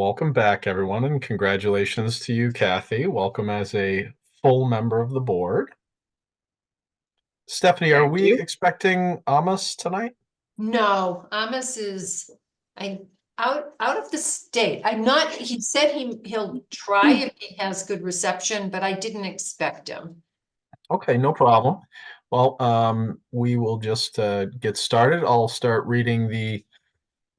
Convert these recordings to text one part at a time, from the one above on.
Welcome back, everyone, and congratulations to you, Kathy. Welcome as a full member of the board. Stephanie, are Thank we you. expecting Amos tonight? No, Amos is out of the state. I'm not, he said he'll try if he has good reception, but I didn't expect him. Okay, no problem. Well, we will just get started. I'll start reading the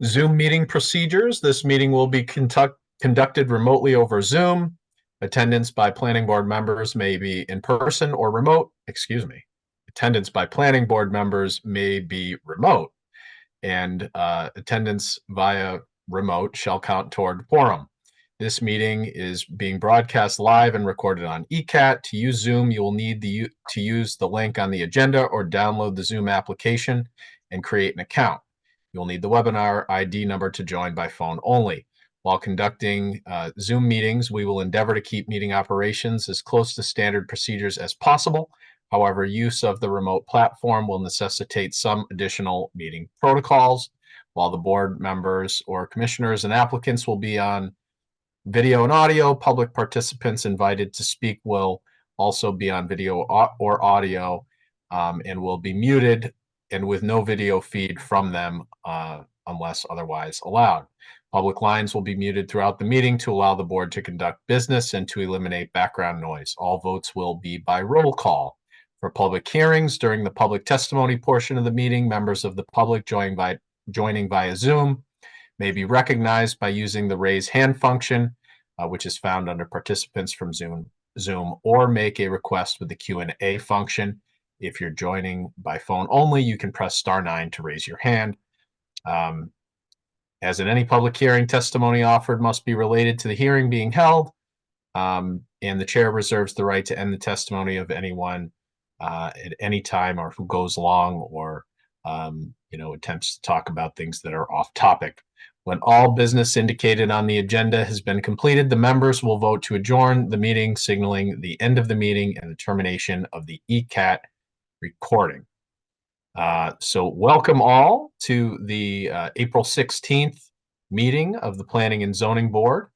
Zoom meeting procedures. This meeting will be conducted remotely over Zoom. Attendance by planning board members may be in person or remote. Excuse me. Attendance by planning board members may be remote, and attendance via remote shall count toward quorum. This meeting is being broadcast live and recorded on ECAT. To use Zoom, you will need to use the link on the agenda or download the Zoom application and create an account. You'll need the webinar ID number to join by phone only. While conducting Zoom meetings, we will endeavor to keep meeting operations as close to standard procedures as possible. However, use of the remote platform will necessitate some additional meeting protocols. While the board members or commissioners and applicants will be on video and audio, public participants invited to speak will also be on video or audio and will be muted and with no video feed from them unless otherwise allowed. Public lines will be muted throughout the meeting to allow the board to conduct business and to eliminate background noise. All votes will be by roll call. For public hearings, during the public testimony portion of the meeting, members of the public joining via Zoom may be recognized by using the raise hand function, which is found under participants from Zoom, or make a request with the Q&A function. If you're joining by phone only, you can press *9 to raise your hand. As in any public hearing, testimony offered must be related to the hearing being held, and the chair reserves the right to end the testimony of anyone at any time, or who goes long or attempts to talk about things that are off topic. When all business indicated on the agenda has been completed, the members will vote to adjourn the meeting, signaling the end of the meeting and the termination of the ECAT recording. So welcome all to the April 16th meeting of the Planning and Zoning Board.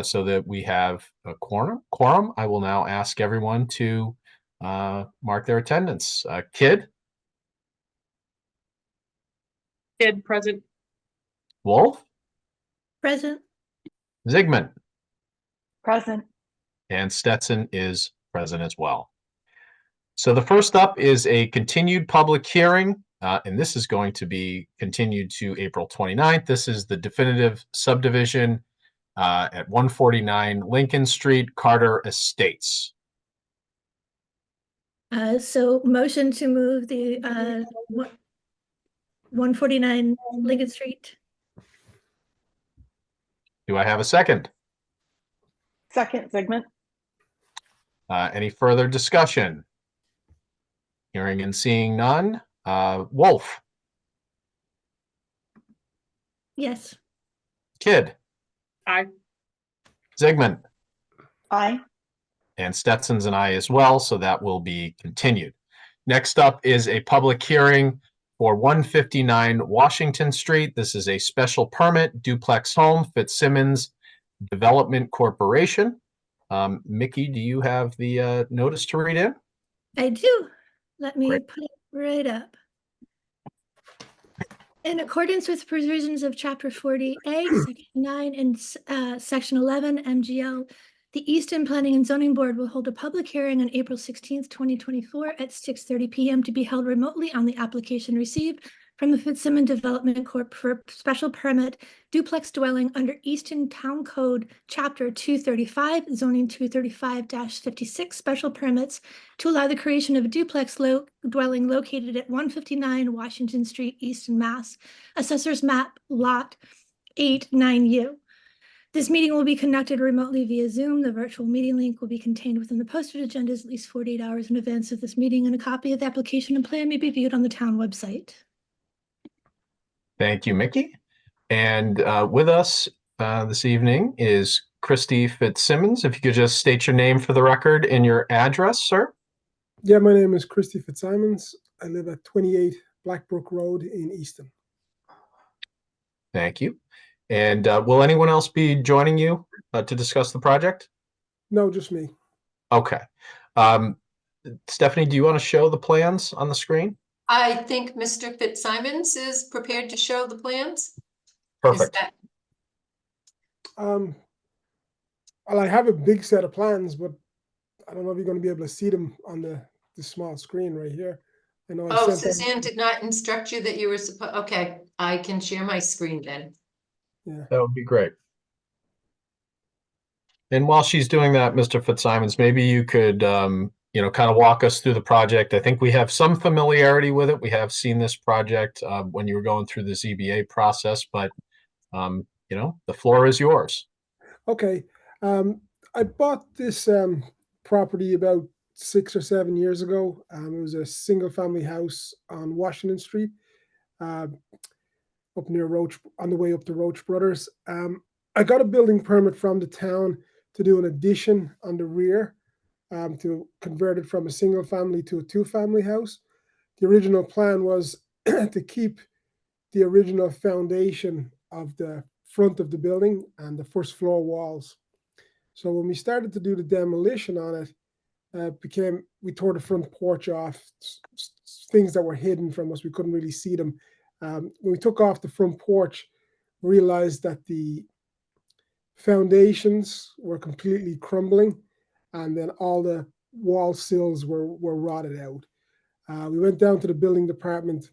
So that we have a quorum, I will now ask everyone to mark their attendance. Kidd? Kidd, present. Wolf? Present. Zygmunt? Present. And Stetson is present as well. So the first up is a continued public hearing, and this is going to be continued to April 29th. This is the definitive subdivision at 149 Lincoln Street, Carter Estates. So motion to move the 149 Lincoln Street. Do I have a second? Second, Zygmunt. Any further discussion? Hearing and seeing none. Wolf? Yes. Kidd? Aye. Zygmunt? Aye. And Stetson's an aye as well, so that will be continued. Next up is a public hearing for 159 Washington Street. This is a special permit duplex home, Fitzsimmons Development Corporation. Mickey, do you have the notice to read in? I do. Let me Great. put it right up. In accordance with provisions of Chapter 40A, Section 9, and Section 11 MGL, the Easton Planning and Zoning Board will hold a public hearing on April 16th, 2024 at 6:30 p.m. to be held remotely on the application received from the Fitzsimmons Development Corp. for special permit duplex dwelling under Easton Town Code Chapter 235, Zoning 235-56 special permits to allow the creation of a duplex dwelling located at 159 Washington Street, Easton, Mass. Assessor's Map Lot 89U. This meeting will be conducted remotely via Zoom. The virtual meeting link will be contained within the posted agendas at least 48 hours in advance of this meeting, and a copy of the application and plan may be viewed on the town website. Thank you, Mickey. And with us this evening is Christy Fitzsimmons. If you could just state your name for the record and your address, sir. Yeah, my name is Christy Fitzsimmons. I live at 28 Blackbrook Road in Easton. Thank you. And will anyone else be joining you to discuss the project? No, just me. Okay. Um, Stephanie, do you want to show the plans on the screen? I think Mr. Fitzsimons is prepared to show the plans. Is Perfect. that- Well, I have a big set of plans, but I don't know if you're going to be able to see them on the small screen right here. I know I Oh, sent them. Suzanne did not instruct you that you were supposed, okay, I can share my screen then. Yeah. That would be great. And while she's doing that, Mr. Fitzsimons, maybe you could, kind of walk us through the project. I think we have some familiarity with it. We have seen this project when you were going through the ZBA process, but, the floor is yours. Okay. I bought this property about 6 or 7 years ago. It was a single family house on Washington Street, uh, up near Roach, on the way up to Roach Brothers. I got a building permit from the town to do an addition on the rear, to convert it from a single family to a two-family house. The original plan was to keep the original foundation of the front of the building and the first floor walls. So when we started to do the demolition on it, we tore the front porch off, things that were hidden from us. We couldn't really see them. When we took off the front porch, realized that the foundations were completely crumbling, and then all the wall sills were rotted out. We went down to the building department,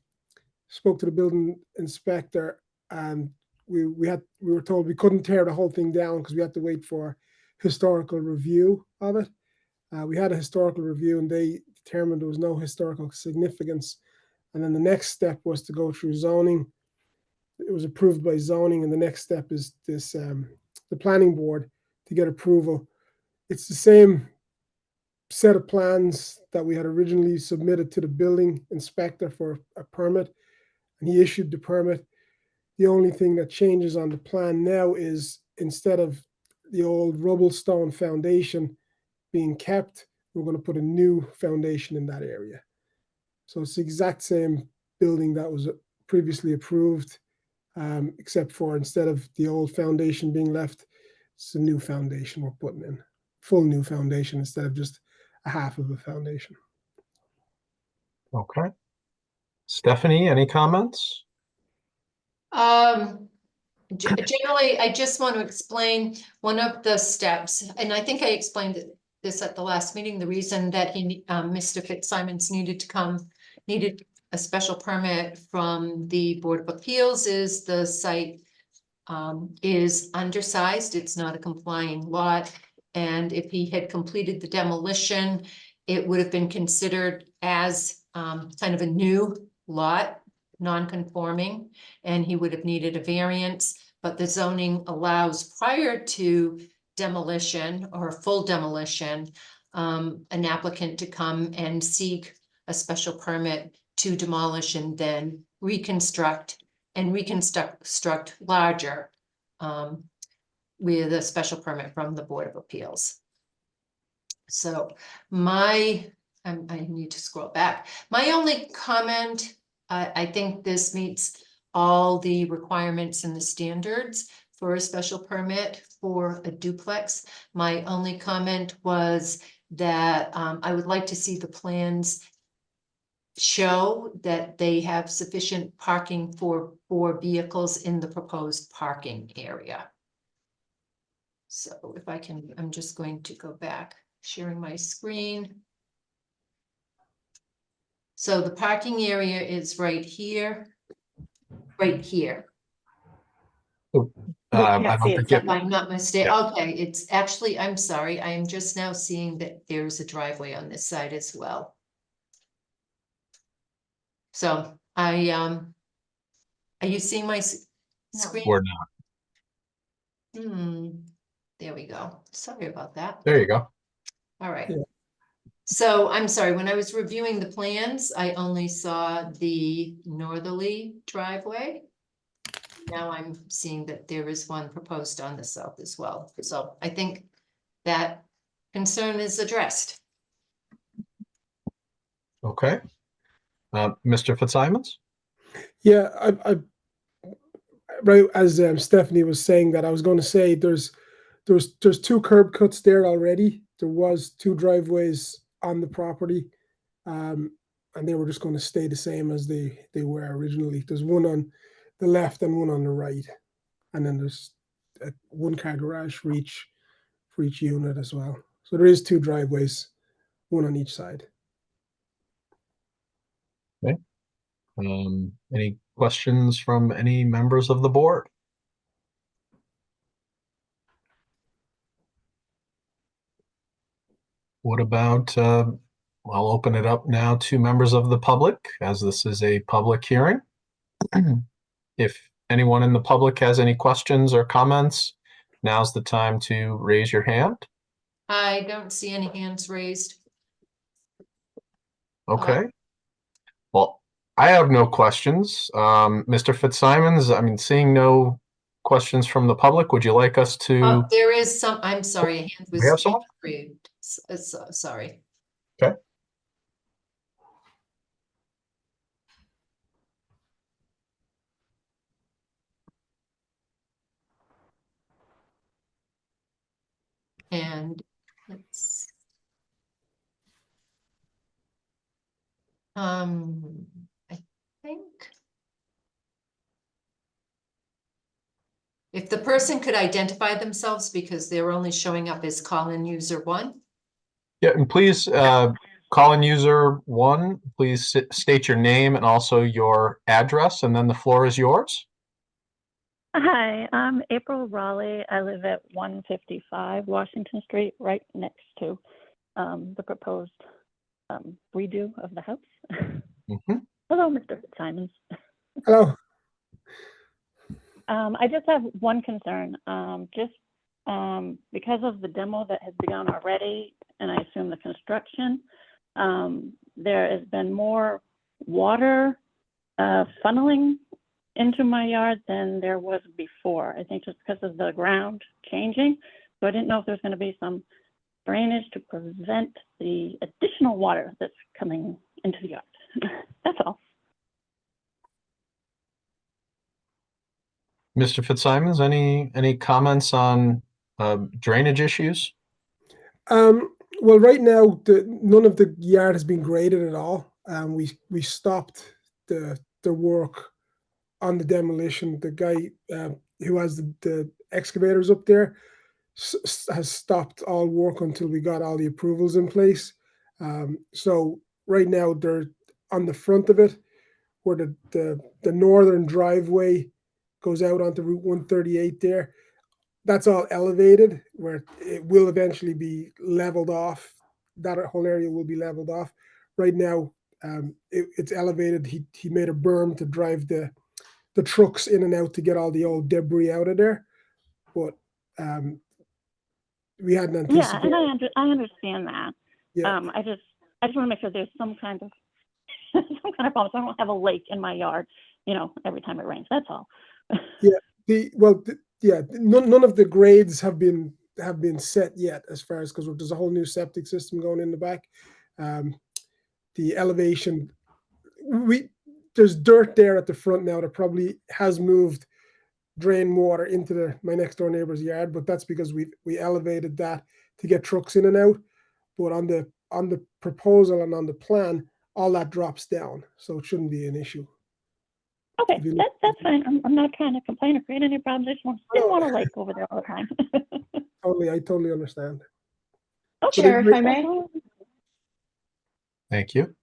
spoke to the building inspector, and we were told we couldn't tear the whole thing down because we had to wait for historical review of it. We had a historical review, and they determined there was no historical significance. And then the next step was to go through zoning. It was approved by zoning, and the next step is the planning board to get approval. It's the same set of plans that we had originally submitted to the building inspector for a permit, and he issued the permit. The only thing that changes on the plan now is, instead of the old rubble stone foundation being kept, we're going to put a new foundation in that area. So it's the exact same building that was previously approved, except for, instead of the old foundation being left, it's a new foundation we're putting in, full new foundation instead of just a half of a foundation. Okay. Stephanie, any comments? Generally, I just want to explain one of the steps, and I think I explained this at the last meeting. The reason that Mr. Fitzsimons needed a special permit from the Board of Appeals is the site is undersized. It's not a complying lot. And if he had completed the demolition, it would have been considered as kind of a new lot, non-conforming, and he would have needed a variance. But the zoning allows, prior to demolition or full demolition, an applicant to come and seek a special permit to demolish and then reconstruct larger, with a special permit from the Board of Appeals. So I need to scroll back. My only comment, I think this meets all the requirements and the standards for a special permit for a duplex. My only comment was that I would like to see the plans show that they have sufficient parking for 4 vehicles in the proposed parking area. So if I can, I'm just going to go back, sharing my screen. So the parking area is right here, right here. I don't think If I'm not mistaken, Yeah. okay, it's actually, I'm sorry, I am just now seeing that there's a driveway on this side as well. So are you seeing my screen? we're not. There we go. Sorry about that. There you go. All right. Yeah. So I'm sorry, when I was reviewing the plans, I only saw the northerly driveway. Now I'm seeing that there is one proposed on the south as well. So I think that concern is addressed. Okay. Mr. Fitzsimons? Yeah, right as Stephanie was saying that, I was going to say there's two curb cuts there already. There was two driveways on the property, and they were just going to stay the same as they were originally. There's one on the left and one on the right, and then there's a one-car garage for each unit as well. So there is two driveways, one on each side. Any questions from any members of the board? What about, I'll open it up now to members of the public, as this is a public hearing. If anyone in the public has any questions or comments, now's the time to raise your hand. I don't see any hands raised. Okay. Well, I have no questions. Mr. Fitzsimons, I mean, seeing no questions from the public, would you like us to? There is some, I'm sorry, a hand was We have someone? raised. Sorry. Okay. And let's. I think. If the person could identify themselves, because they're only showing up as call-in user 1. Yeah, and please, call in user 1, please state your name and also your address, and then the floor is yours. Hi, I'm April Raleigh. I live at 155 Washington Street, right next to the proposed redo of the house. Mhm. Hello, Mr. Fitzsimons. Hello. I just have one concern. Because of the demo that has begun already, and I assume the construction, there has been more water funneling into my yard than there was before. I think just because of the ground changing. So I didn't know if there's going to be some drainage to prevent the additional water that's coming into the yard. That's all. Mr. Fitzsimons, any comments on drainage issues? Well, right now, none of the yard has been graded at all. We stopped the work on the demolition. The guy who has the excavators up there has stopped all work until we got all the approvals in place. So right now they're on the front of it, where the northern driveway goes out onto Route 138 there. That's all elevated, where it will eventually be leveled off. That whole area will be leveled off. Right now, it's elevated. He made a berm to drive the trucks in and out to get all the old debris out of there. But we hadn't anticipated. Yeah, and I understand that. Yeah. I just want to make sure there's some kind of problem, so I don't have a lake in my yard, every time it rains. That's all. None of the grades have been set yet, as far as, because there's a whole new septic system going in the back. The elevation, there's dirt there at the front now that probably has moved drain water into my next door neighbor's yard, but that's because we elevated that to get trucks in and out. But on the proposal and on the plan, all that drops down, so it shouldn't be an issue. Okay, that's fine. I'm not trying to complain or create any problems. I just didn't want a lake over there all the time. I totally understand. Okay, Chair, if I may. Thank you.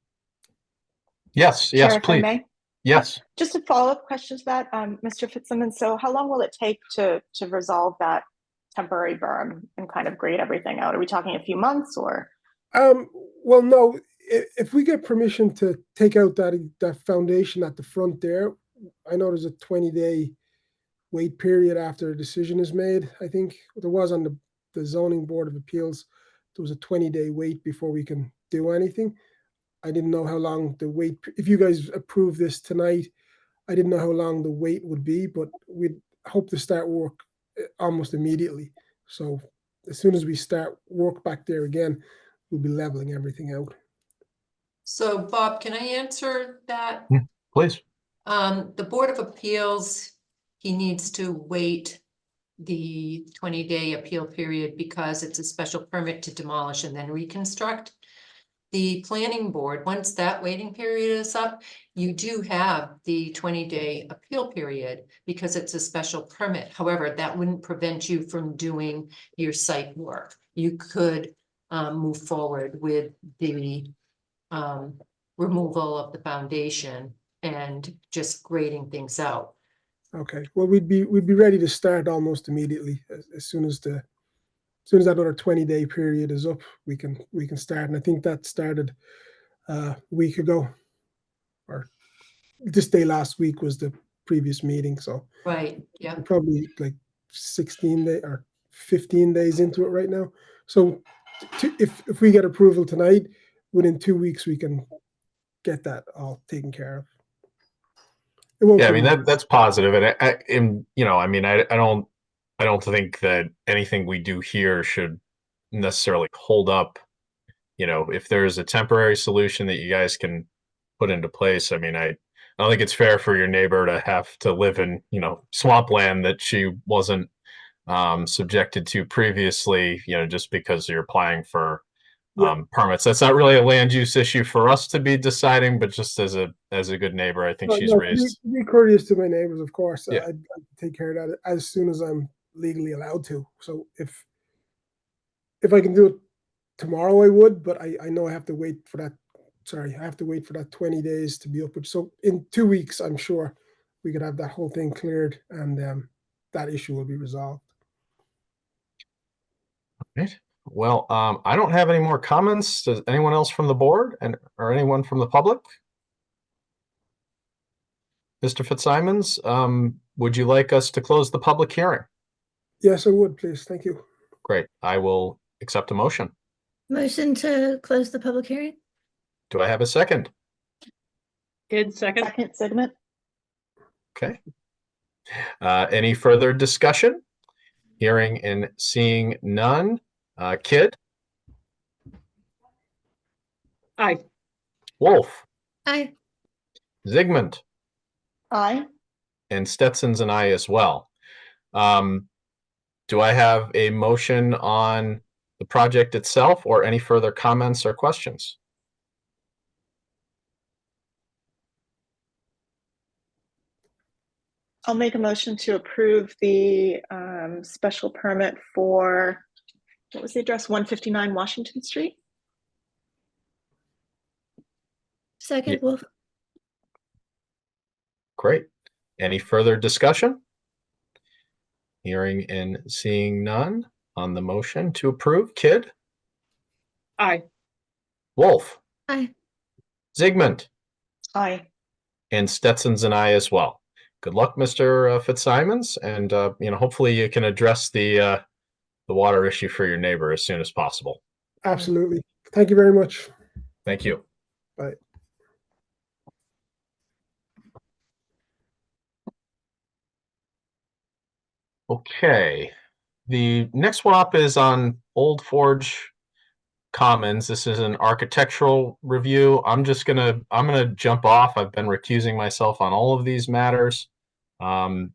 Yes, Chair, if I please. may. Yes. Just a follow-up question to that, Mr. Fitzsimons. So how long will it take to resolve that temporary berm and kind of grade everything out? Are we talking a few months or? Well, no, if we get permission to take out that foundation at the front there, I know there's a 20-day wait period after a decision is made. I think there was on the zoning board of appeals, there was a 20-day wait before we can do anything. I didn't know how long the wait, if you guys approve this tonight, I didn't know how long the wait would be, but we'd hope to start work almost immediately. So as soon as we start work back there again, we'll be leveling everything out. So Bob, can I answer that? Please. The Board of Appeals he needs to wait the 20-day appeal period because it's a special permit to demolish and then reconstruct. The planning board, once that waiting period is up, you do have the 20-day appeal period because it's a special permit. However, that wouldn't prevent you from doing your site work. You could move forward with the removal of the foundation and just grading things out. Okay, well, we'd be ready to start almost immediately as soon as that other 20-day period is up, we can start. And I think that started a week ago, or this day last week was the previous meeting. So Right, yeah. we're probably like 16 day or 15 days into it right now. So if we get approval tonight, within 2 weeks we can get that all taken care of. It won't Yeah, I take mean long. that's positive, and you know, I mean, I don't think that anything we do here should necessarily hold up. You know, if there's a temporary solution that you guys can put into place, I mean, I don't think it's fair for your neighbor to have to live in, you know, swampland that she wasn't subjected to previously, you know, just because you're applying for Yeah. permits. That's not really a land use issue for us to be deciding, but just as a good neighbor, I think No, she's no, raised. be courteous to my neighbors, of course. Yeah. I'd take care of that as soon as I'm legally allowed to. So if I can do it tomorrow, I would, but I know I have to wait for that. Sorry, I have to wait for that 20 days to be up. So in 2 weeks, I'm sure we could have that whole thing cleared, and that issue will be resolved. Right. Well, I don't have any more comments. Does anyone else from the board or anyone from the public? Mr. Fitzsimons, would you like us to close the public hearing? Yes, I would, please. Thank you. Great. I will accept a motion. Motion to close the public hearing? Do I have a second? Kid second. Second, Sigmund. Okay. Any further discussion? Hearing and seeing none. Kidd, Aye. Wolf, Aye. Zygmunt, Aye. and Stetson's an aye as well. Do I have a motion on the project itself or any further comments or questions? I'll make a motion to approve the special permit for, what was the address, 159 Washington Street? Second, Yeah. Wolf. Great. Any further discussion? Hearing and seeing none on the motion to approve. Kidd, Aye. Wolf, Aye. Zygmunt, Aye. and Stetson's an aye as well. Good luck, Mr. Fitzsimons, and you know, hopefully you can address the water issue for your neighbor as soon as possible. Absolutely. Thank you very much. Thank you. Bye. Okay. The next one up is on Old Forge Commons. This is an architectural review. I'm gonna jump off. I've been recusing myself on all of these matters.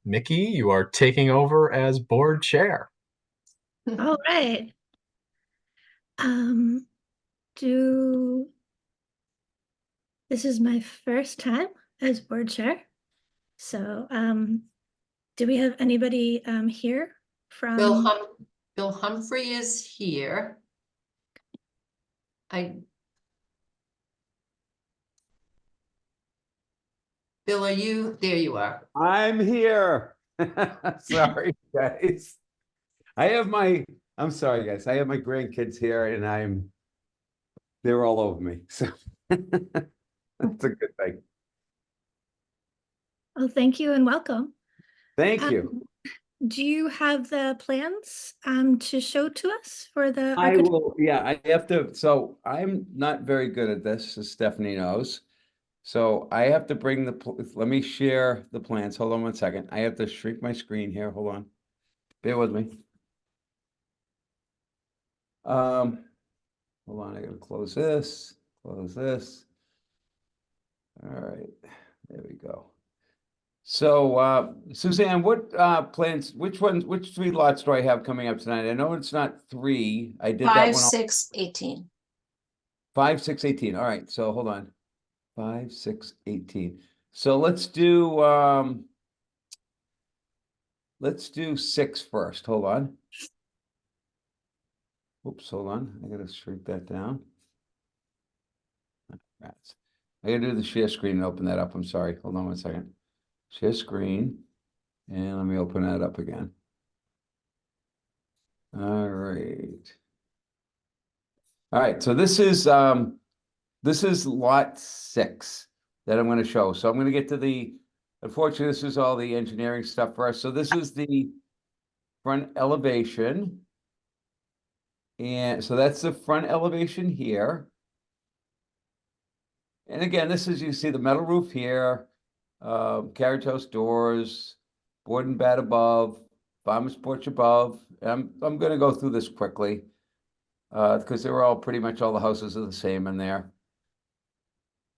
Mickey, you are taking over as board chair. All right. This is my first time as board chair. So, do we have anybody here from? Bill Humphrey is here. Bill, are you, there you are. I'm here. Sorry, guys. I'm sorry, guys. I have my grandkids here and they're all over me. So that's a good thing. Oh, thank you and welcome. Thank you. Do you have the plans to show to us for the I architect? will, yeah, I have to, so I'm not very good at this, as Stephanie knows. So I have to bring let me share the plans. Hold on one second. I have to shrink my screen here. Hold on. Bear with me. Hold on, I gotta close this, close this. All right, there we go. So, Suzanne, what, plans, which 3 lots do I have coming up tonight? I know it's not 3. I did that 5, one. 6, 18. 5, 6, 18. All right, so hold on. 5, 6, 18. So let's do 6 first. Hold on. Oops, hold on. I gotta shrink that down. Rats. I gotta do the share screen and open that up. I'm sorry. Hold on 1 second. Share screen. And let me open that up again. All right. All right, so this is lot 6 that I'm going to show. So I'm going to get to unfortunately, this is all the engineering stuff for us. So this is the front elevation. And so that's the front elevation here. And again, this is, you see the metal roof here, carriage house doors, board and bat above, farmer's porch above. And I'm going to go through this quickly because they're all pretty much all the houses are the same in there.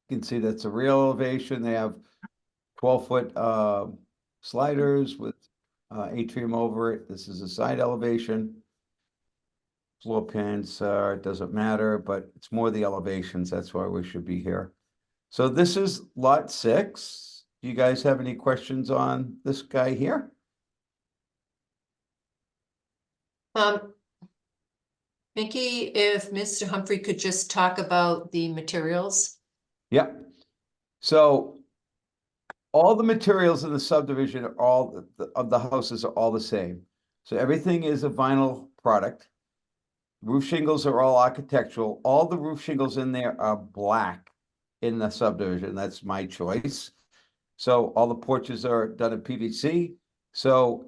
You can see that's a real elevation. They have 12-foot sliders with atrium over it. This is a side elevation. Floor plans, it doesn't matter, but it's more the elevations. That's why we should be here. So this is lot 6. Do you guys have any questions on this guy here? Mickey, if Mr. Humphrey could just talk about the materials. Yep. So all the materials in the subdivision are all of the houses are all the same. So everything is a vinyl product. Roof shingles are all architectural. All the roof shingles in there are black in the subdivision. That's my choice. So all the porches are done in PVC. So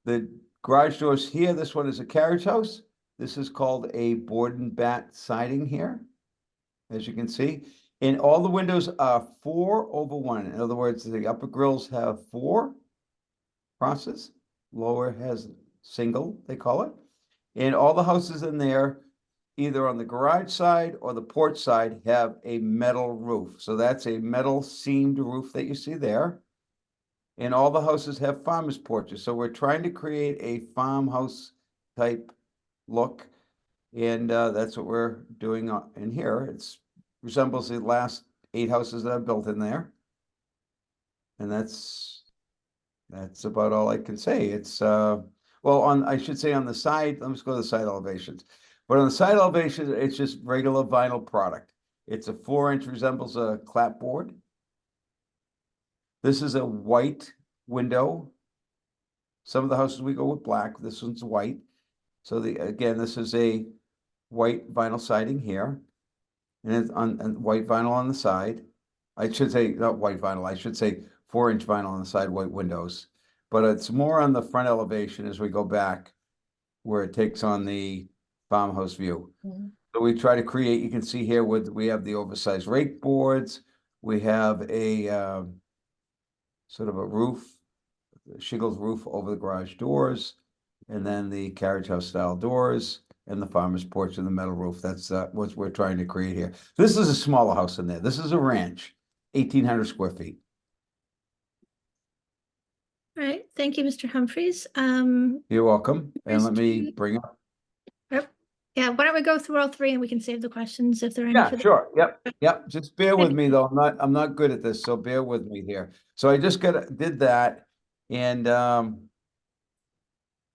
the garage doors here, this one is a carriage house. This is called a board and bat siding here, as you can see. And all the windows are 4/1. In other words, the upper grills have 4 crosses, lower has single, they call it. And all the houses in there, either on the garage side or the porch side, have a metal roof. So that's a metal seamed roof that you see there. And all the houses have farmers porches. So we're trying to create a farmhouse type look. And that's what we're doing in here. It's resembles the last 8 houses that I've built in there. And that's about all I can say. It's well, I should say on the side, let's go to the side elevations. But on the side elevation, it's just regular vinyl product. It's a 4-inch, resembles a clapboard. This is a white window. Some of the houses we go with black. This one's white. So again, this is a white vinyl siding here. And it's on white vinyl on the side. I should say not white vinyl. I should say 4-inch vinyl on the side, white windows. But it's more on the front elevation as we go back, where it takes on the farmhouse view. Mm-hmm. So we try to create. You can see here we have the oversized rake boards. We have a sort of a roof, shingles roof over the garage doors, and then the carriage house style doors. And the farmer's porch and the metal roof. That's what we're trying to create here. This is a smaller house in there. This is a ranch, 1,800 square feet. All right, thank you, Mr. Humphries. You're welcome. And let me Mr. bring up. Yeah, why don't we go through all 3 and we can save the questions if there are any. Yeah, for the- sure. Yep. Just bear with me though. I'm not good at this, so bear with me here. So I just did that, and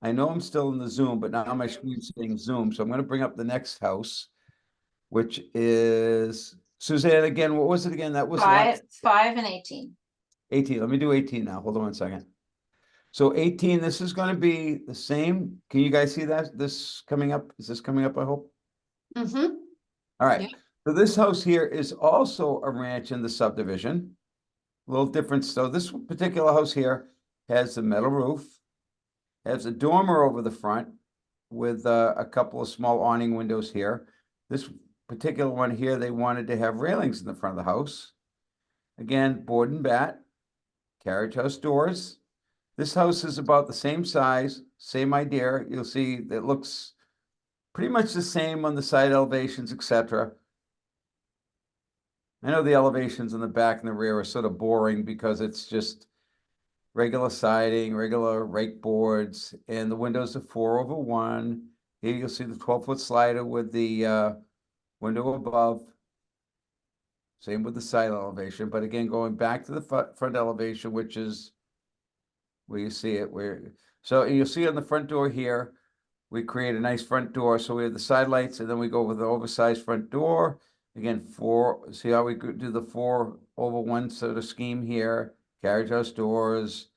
I know I'm still in the Zoom, but now my screen's saying Zoom. So I'm going to bring up the next house, which is Suzanne again. What was it again? That was 5 and 18. 18. Let me do 18 now. Hold on 1 second. So 18, this is going to be the same. Can you guys see that? This coming up? Is this coming up, I hope? Mm-hmm. All right. Yeah. So this house here is also a ranch in the subdivision. A little different. So this particular house here has the metal roof, has a dormer over the front with a couple of small awning windows here. This particular one here, they wanted to have railings in the front of the house. Again, board and bat, carriage house doors. This house is about the same size, same idea. You'll see it looks pretty much the same on the side elevations, etc. I know the elevations in the back and the rear are sort of boring because it's just regular siding, regular rake boards, and the windows are 4/1. Here you'll see the 12-foot slider with the window above. Same with the side elevation, but again, going back to the front elevation, which is where you see it, so you'll see on the front door here, we create a nice front door. So we have the side lights, and then we go with the oversized front door. Again, see how we do the 4/1 sort of scheme here, carriage house doors,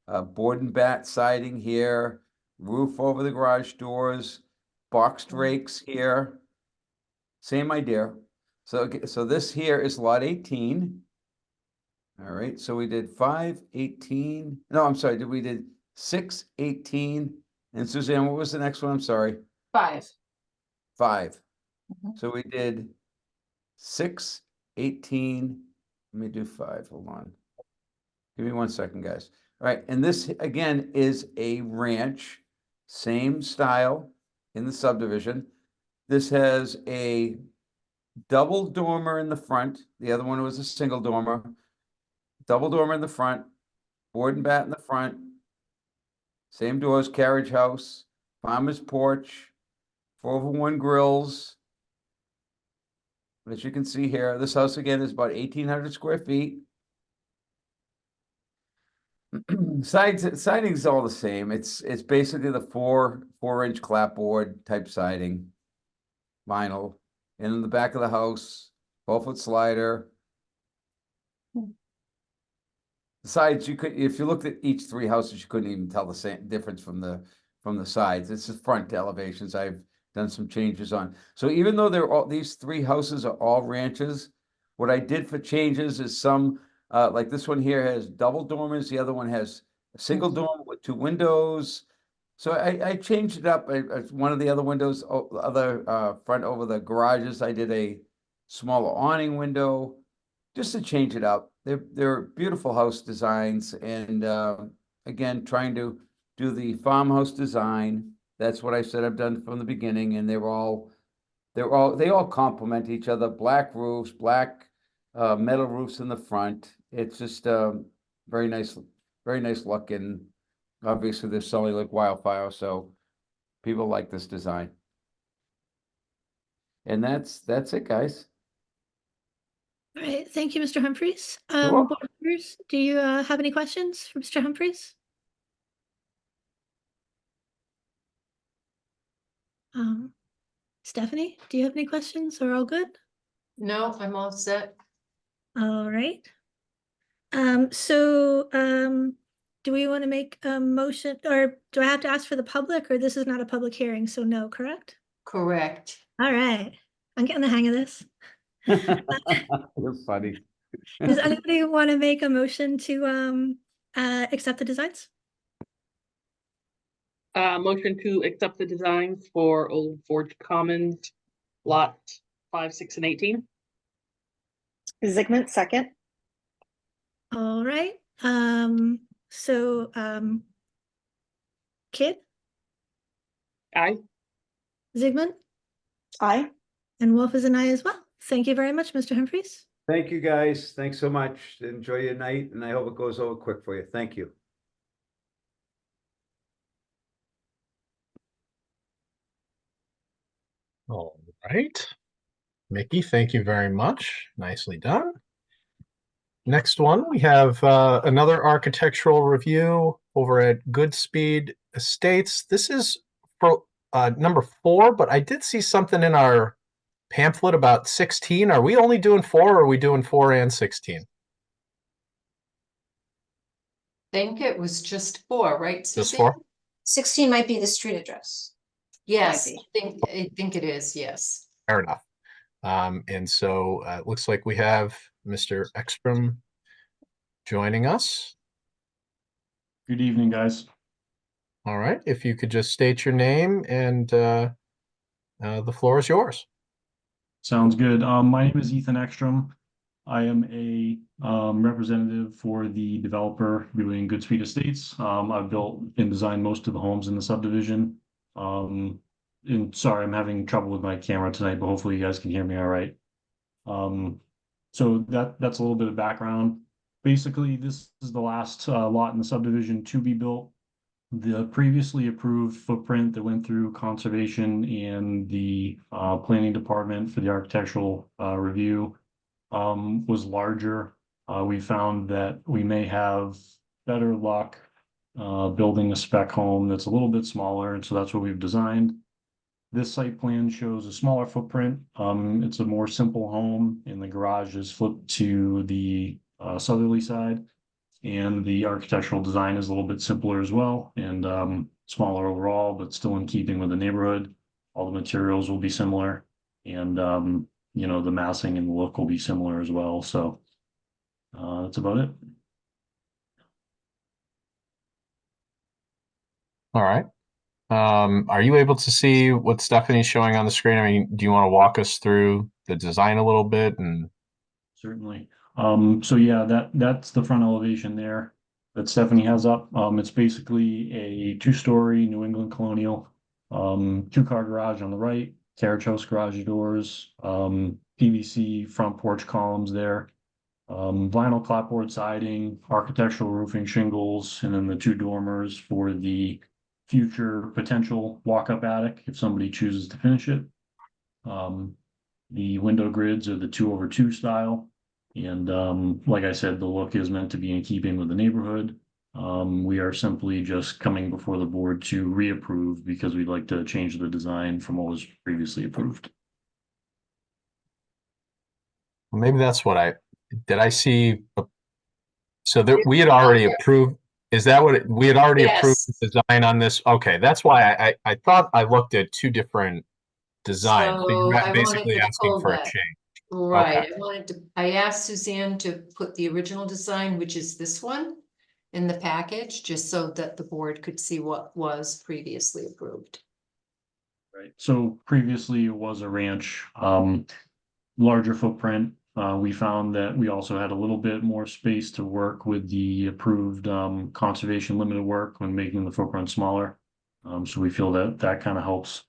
board and bat siding here, roof over the garage doors, boxed rakes here. Same idea. So this here is lot 18. All right, so we did 5, 18. No, I'm sorry, we did 6, 18. And Suzanne, what was the next one? I'm sorry. 5. 5. Mhm. So we did 6, 18. Let me do 5. Hold on. Give me 1 second, guys. All right, and this again is a ranch, same style in the subdivision. This has a double dormer in the front. The other one was a single dormer. Double dormer in the front, board and bat in the front. Same doors, carriage house, farmer's porch, 4/1 grills. As you can see here, this house again is about 1,800 square feet. Siding's all the same. It's basically the 4-inch clapboard type siding, vinyl. And in the back of the house, 12-foot slider. The sides, if you looked at each 3 houses, you couldn't even tell the same difference from the sides. It's the front elevations I've done some changes on. So even though these 3 houses are all ranches, what I did for changes is some, like this one here has double dormers, the other one has a single dormer with 2 windows. So I changed it up. One of the other windows, front over the garages, I did a smaller awning window, just to change it up. They're beautiful house designs, and again, trying to do the farmhouse design. That's what I said I've done from the beginning, and they all complement each other. Black roofs, black metal roofs in the front. It's just very nice look, and obviously they're selling like wildfire, so people like this design. And that's it, guys. All right, thank you, Mr. Humphries. welcome. Board members, do you have any questions for Mr. Humphries? Stephanie, do you have any questions or all good? No, I'm all set. All right. Do we want to make a motion, or do I have to ask for the public, or this is not a public hearing, so no, correct? Correct. All right, I'm getting the hang of this. You're funny. Does anybody want to make a motion to accept the designs? Motion to accept the designs for Old Forge Commons, lot 5, 6, and 18. Zygmunt, second. All right, Kid, Aye. Zygmunt, Aye. and Wolf is an aye as well. Thank you very much, Mr. Humphries. Thank you, guys. Thanks so much. Enjoy your night, and I hope it goes over quick for you. Thank you. All right. Mickey, thank you very much. Nicely done. Next one, we have another architectural review over at Goodspeed Estates. This is for number 4, but I did see something in our pamphlet about 16. Are we only doing 4, or are we doing 4 and 16? Think it was just 4, right? Just Susie? 4? 16 might be the street address. Yes, Might I think it is, yes. Fair enough. And so it looks like we have Mr. Ekstrom joining us. Good evening, guys. All right. If you could just state your name, and the floor is yours. Sounds good. My name is Ethan Ekstrom. I am a representative for the developer doing Goodspeed Estates. I've built and designed most of the homes in the subdivision. And sorry, I'm having trouble with my camera tonight, but hopefully you guys can hear me all right. So that's a little bit of background. basically, this is the last lot in the subdivision to be built. The previously approved footprint that went through conservation and the planning department for the architectural review was larger. We found that we may have better luck building a spec home that's a little bit smaller, and so that's what we've designed. This site plan shows a smaller footprint. It's a more simple home, and the garage is flipped to the southerly side. And the architectural design is a little bit simpler as well, and smaller overall, but still in keeping with the neighborhood. All the materials will be similar, and you know, the massing and the look will be similar as well. So that's about it. All right. Are you able to see what Stephanie's showing on the screen? I mean, do you want to walk us through the design a little bit? And Certainly. So yeah, that's the front elevation there that Stephanie has up. It's basically a two-story New England colonial, two-car garage on the right, carriage house garage doors, PVC front porch columns there, vinyl clapboard siding, architectural roofing shingles, and then the two dormers for the future potential walk-up attic if somebody chooses to finish it. The window grids are the 2/2 style. And like I said, the look is meant to be in keeping with the neighborhood. We are simply just coming before the board to reapprove because we'd like to change the design from what was previously approved. maybe that's what I see. So that we had already approved. Is that what we had already approved Yes. the design on this? Okay, that's why I thought I looked at two different designs. So So you're I wanted basically to asking pull for a that. change. Right, I asked Suzanne to put the original design, which is this one, in the package, just so that the board could see what was previously approved. Right. So previously it was a ranch, larger footprint. We found that we also had a little bit more space to work with the approved conservation limited work when making the footprint smaller. So we feel that that kind of helps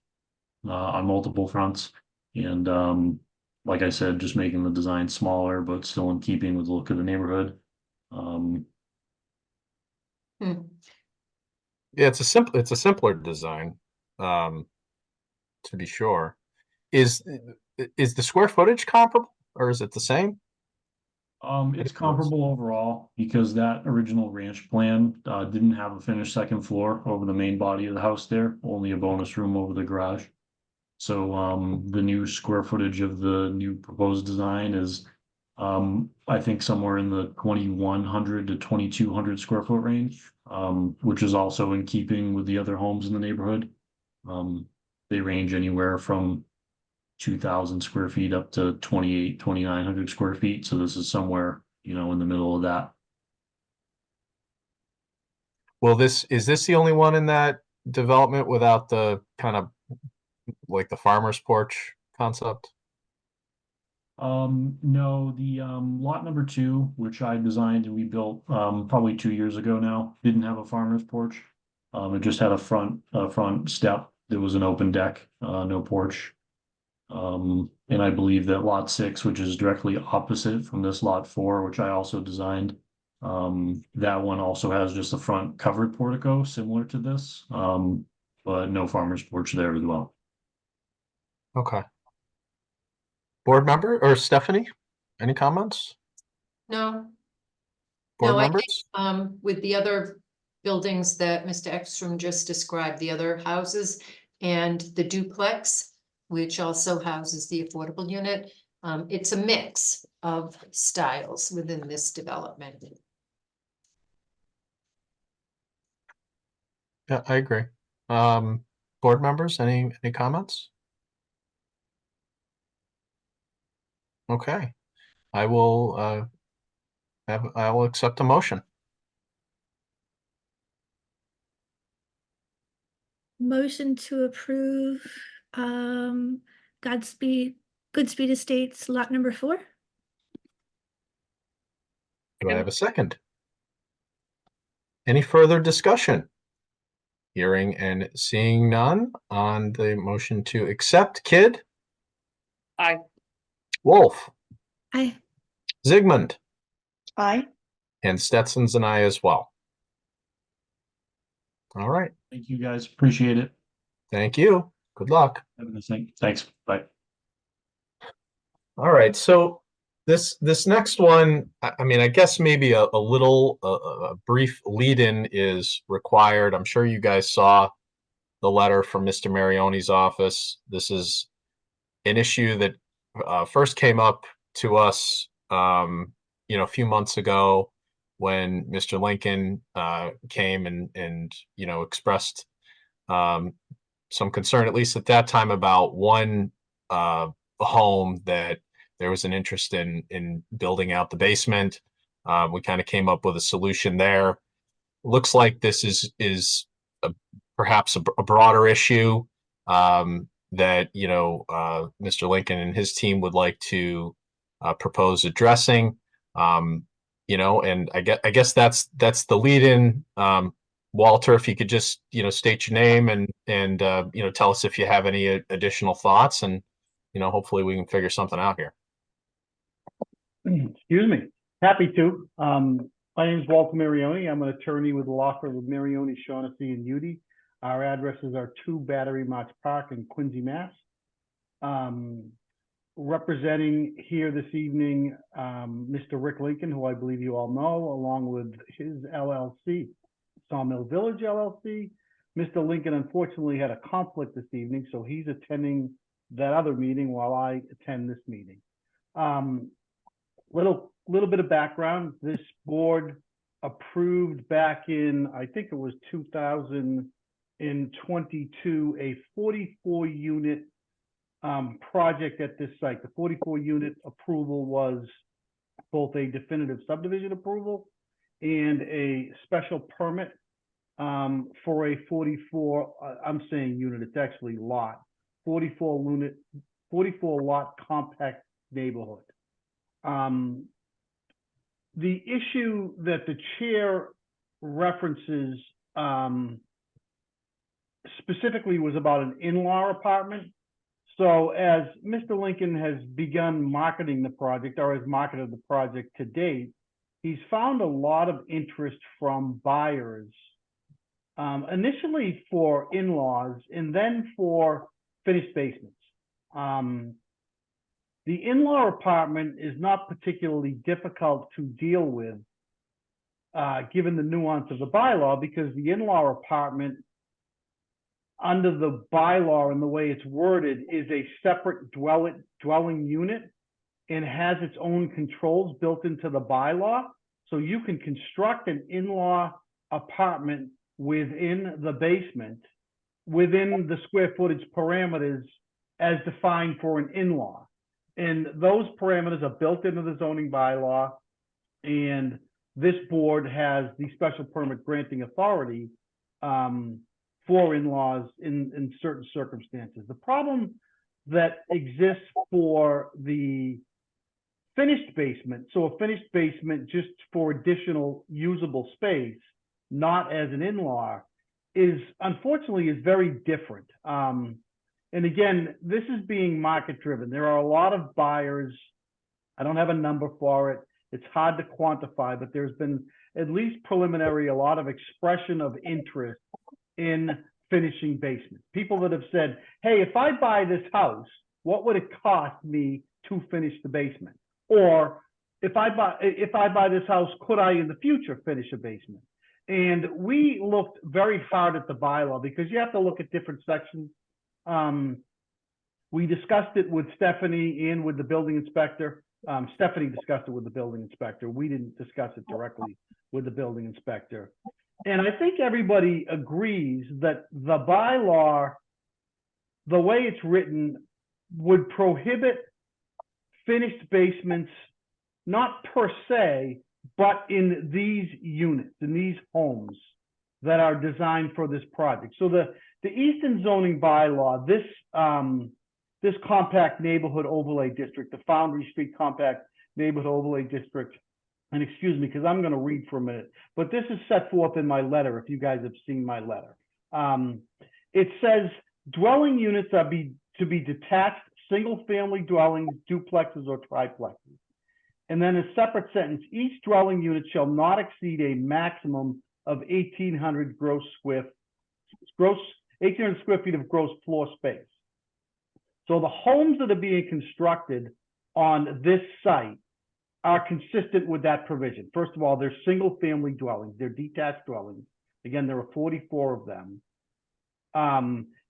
on multiple fronts. And like I said, just making the design smaller, but still in keeping with the look of the neighborhood. Yeah, it's a simpler design, to be sure. Is the square footage comparable or is it the same? It's comparable overall because that original ranch plan didn't have a finished second floor over the main body of the house there, only a bonus room over the garage. So the new square footage of the new proposed design is I think somewhere in the 2,100 to 2,200 square foot range, which is also in keeping with the other homes in the neighborhood. They range anywhere from 2,000 square feet up to 2,900 square feet. So this is somewhere, you know, in the middle of that. Well, is this the only one in that development without the kind of like the farmer's porch concept? No, the lot number 2, which I designed and we built probably 2 years ago now, didn't have a farmer's porch. It just had a front step. There was an open deck, no porch. And I believe that lot 6, which is directly opposite from this lot 4, which I also designed, that one also has just a front covered portico similar to this, but no farmer's porch there as well. Okay. Board member or Stephanie, any comments? No, Board no, I think, members? with the other buildings that Mr. Ekstrom just described, the other houses and the duplex, which also houses the affordable unit, it's a mix of styles within this development. Yeah, I agree. Board members, any comments? Okay, I will accept a motion. Motion to approve, Goodspeed Estates lot number 4. Do I have a second? Any further discussion? Hearing and seeing none on the motion to accept. Kidd? Aye. Wolf? Aye. Zygmunt? Aye. And Stetson's an aye as well. All right. Thank you, guys. Appreciate it. Thank you. Good luck. Have a nice night. Thanks. Bye. All right. So this next one, I mean, I guess maybe a little a brief lead-in is required. I'm sure you guys saw the letter from Mr. Marione's office. This is an issue that first came up to us, you know, a few months ago when Mr. Lincoln came and you know, expressed some concern, at least at that time, about one home that there was an interest in building out the basement. We kind of came up with a solution there. Looks like this is perhaps a broader issue that, you know, Mr. Lincoln and his team would like to propose addressing. You know, and I guess that's the lead in. Walter, if you could just, you know, state your name and you know, tell us if you have any additional thoughts, and you know, hopefully we can figure something out here. Excuse me. Happy to. My name is Walter Marioni. I'm an attorney with the law firm of Marioni, Shaughnessy, and Udy. Our addresses are 2 Battery March Park in Quincy, Mass. Representing here this evening, Mr. Rick Lincoln, who I believe you all know, along with his LLC, Sawmill Village LLC. Mr. Lincoln unfortunately had a conflict this evening, so he's attending that other meeting while I attend this meeting. Little bit of background. This board approved back in, I think it was 2022, a 44 unit project at this site. The 44 unit approval was both a definitive subdivision approval and a special permit for a 44, I'm saying unit, it's actually lot, 44 lot compact neighborhood. The issue that the chair references specifically was about an in-law apartment. So as Mr. Lincoln has begun marketing the project, or has marketed the project to date, he's found a lot of interest from buyers, initially for in-laws and then for finished basements. The in-law apartment is not particularly difficult to deal with, given the nuance of the bylaw, because the in-law apartment, under the bylaw and the way it's worded, is a separate dwelling unit and has its own controls built into the bylaw. So you can construct an in-law apartment within the basement, within the square footage parameters as defined for an in-law. And those parameters are built into the zoning bylaw, and this board has the special permit granting authority for in-laws in certain circumstances. The problem that exists for the finished basement, so a finished basement just for additional usable space, not as an in-law, is unfortunately very different. And again, this is being market driven. There are a lot of buyers. I don't have a number for it. It's hard to quantify, but there's been, at least preliminary, a lot of expression of interest in finishing basements. People that have said, hey, if I buy this house, what would it cost me to finish the basement? Or if I buy this house, could I in the future finish a basement? And we looked very hard at the bylaw, because you have to look at different sections. We discussed it with Stephanie and with the building inspector. Stephanie discussed it with the building inspector. We didn't discuss it directly with the building inspector. And I think everybody agrees that the bylaw, the way it's written, would prohibit finished basements, not per se, but in these units, in these homes that are designed for this project. So the Easton zoning bylaw, this compact neighborhood overlay district, the Foundry Street compact neighborhood overlay district, and excuse me, because I'm going to read for a minute, but this is set forth in my letter, if you guys have seen my letter. It says dwelling units are to be detached single-family dwellings, duplexes, or triplexes. And then a separate sentence, each dwelling unit shall not exceed a maximum of 1,800 1,800 square feet of gross floor space. So the homes that are being constructed on this site are consistent with that provision. First of all, they're single family dwellings, they're detached dwellings. Again, there are 44 of them.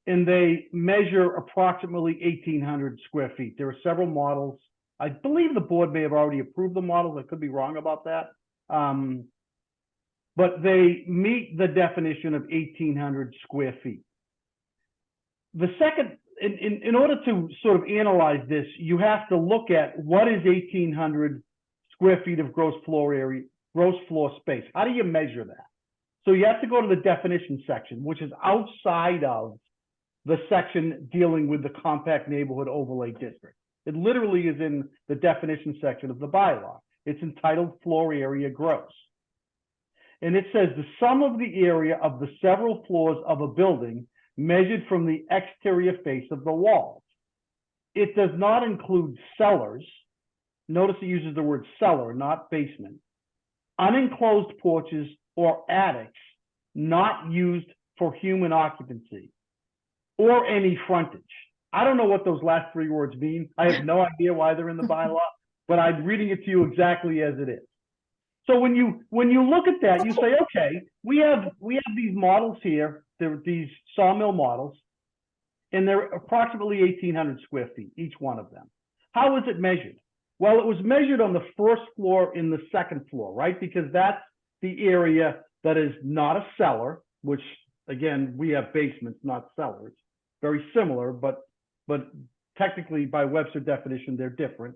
And they measure approximately 1,800 square feet. There are several models. I believe the board may have already approved the models. I could be wrong about that. But they meet the definition of 1,800 square feet. The second, in order to sort of analyze this, you have to look at what is 1,800 square feet of gross floor area, gross floor space. How do you measure that? So you have to go to the definition section, which is outside of the section dealing with the compact neighborhood overlay district. It literally is in the definition section of the bylaw. It's entitled floor area gross. And it says the sum of the area of the several floors of a building measured from the exterior face of the walls. It does not include cellars. Notice it uses the word cellar, not basement. Unenclosed porches or attics not used for human occupancy or any frontage. I don't know what those last three words mean. I have no idea why they're in the bylaw, but I'm reading it to you exactly as it is. So when you look at that, you say, okay, we have these models here. There are these sawmill models, and they're approximately 1,800 square feet, each one of them. How was it measured? Well, it was measured on the first floor and the second floor, right? Because that's the area that is not a cellar, which again, we have basements, not cellars. Very similar, but technically by Webster definition, they're different.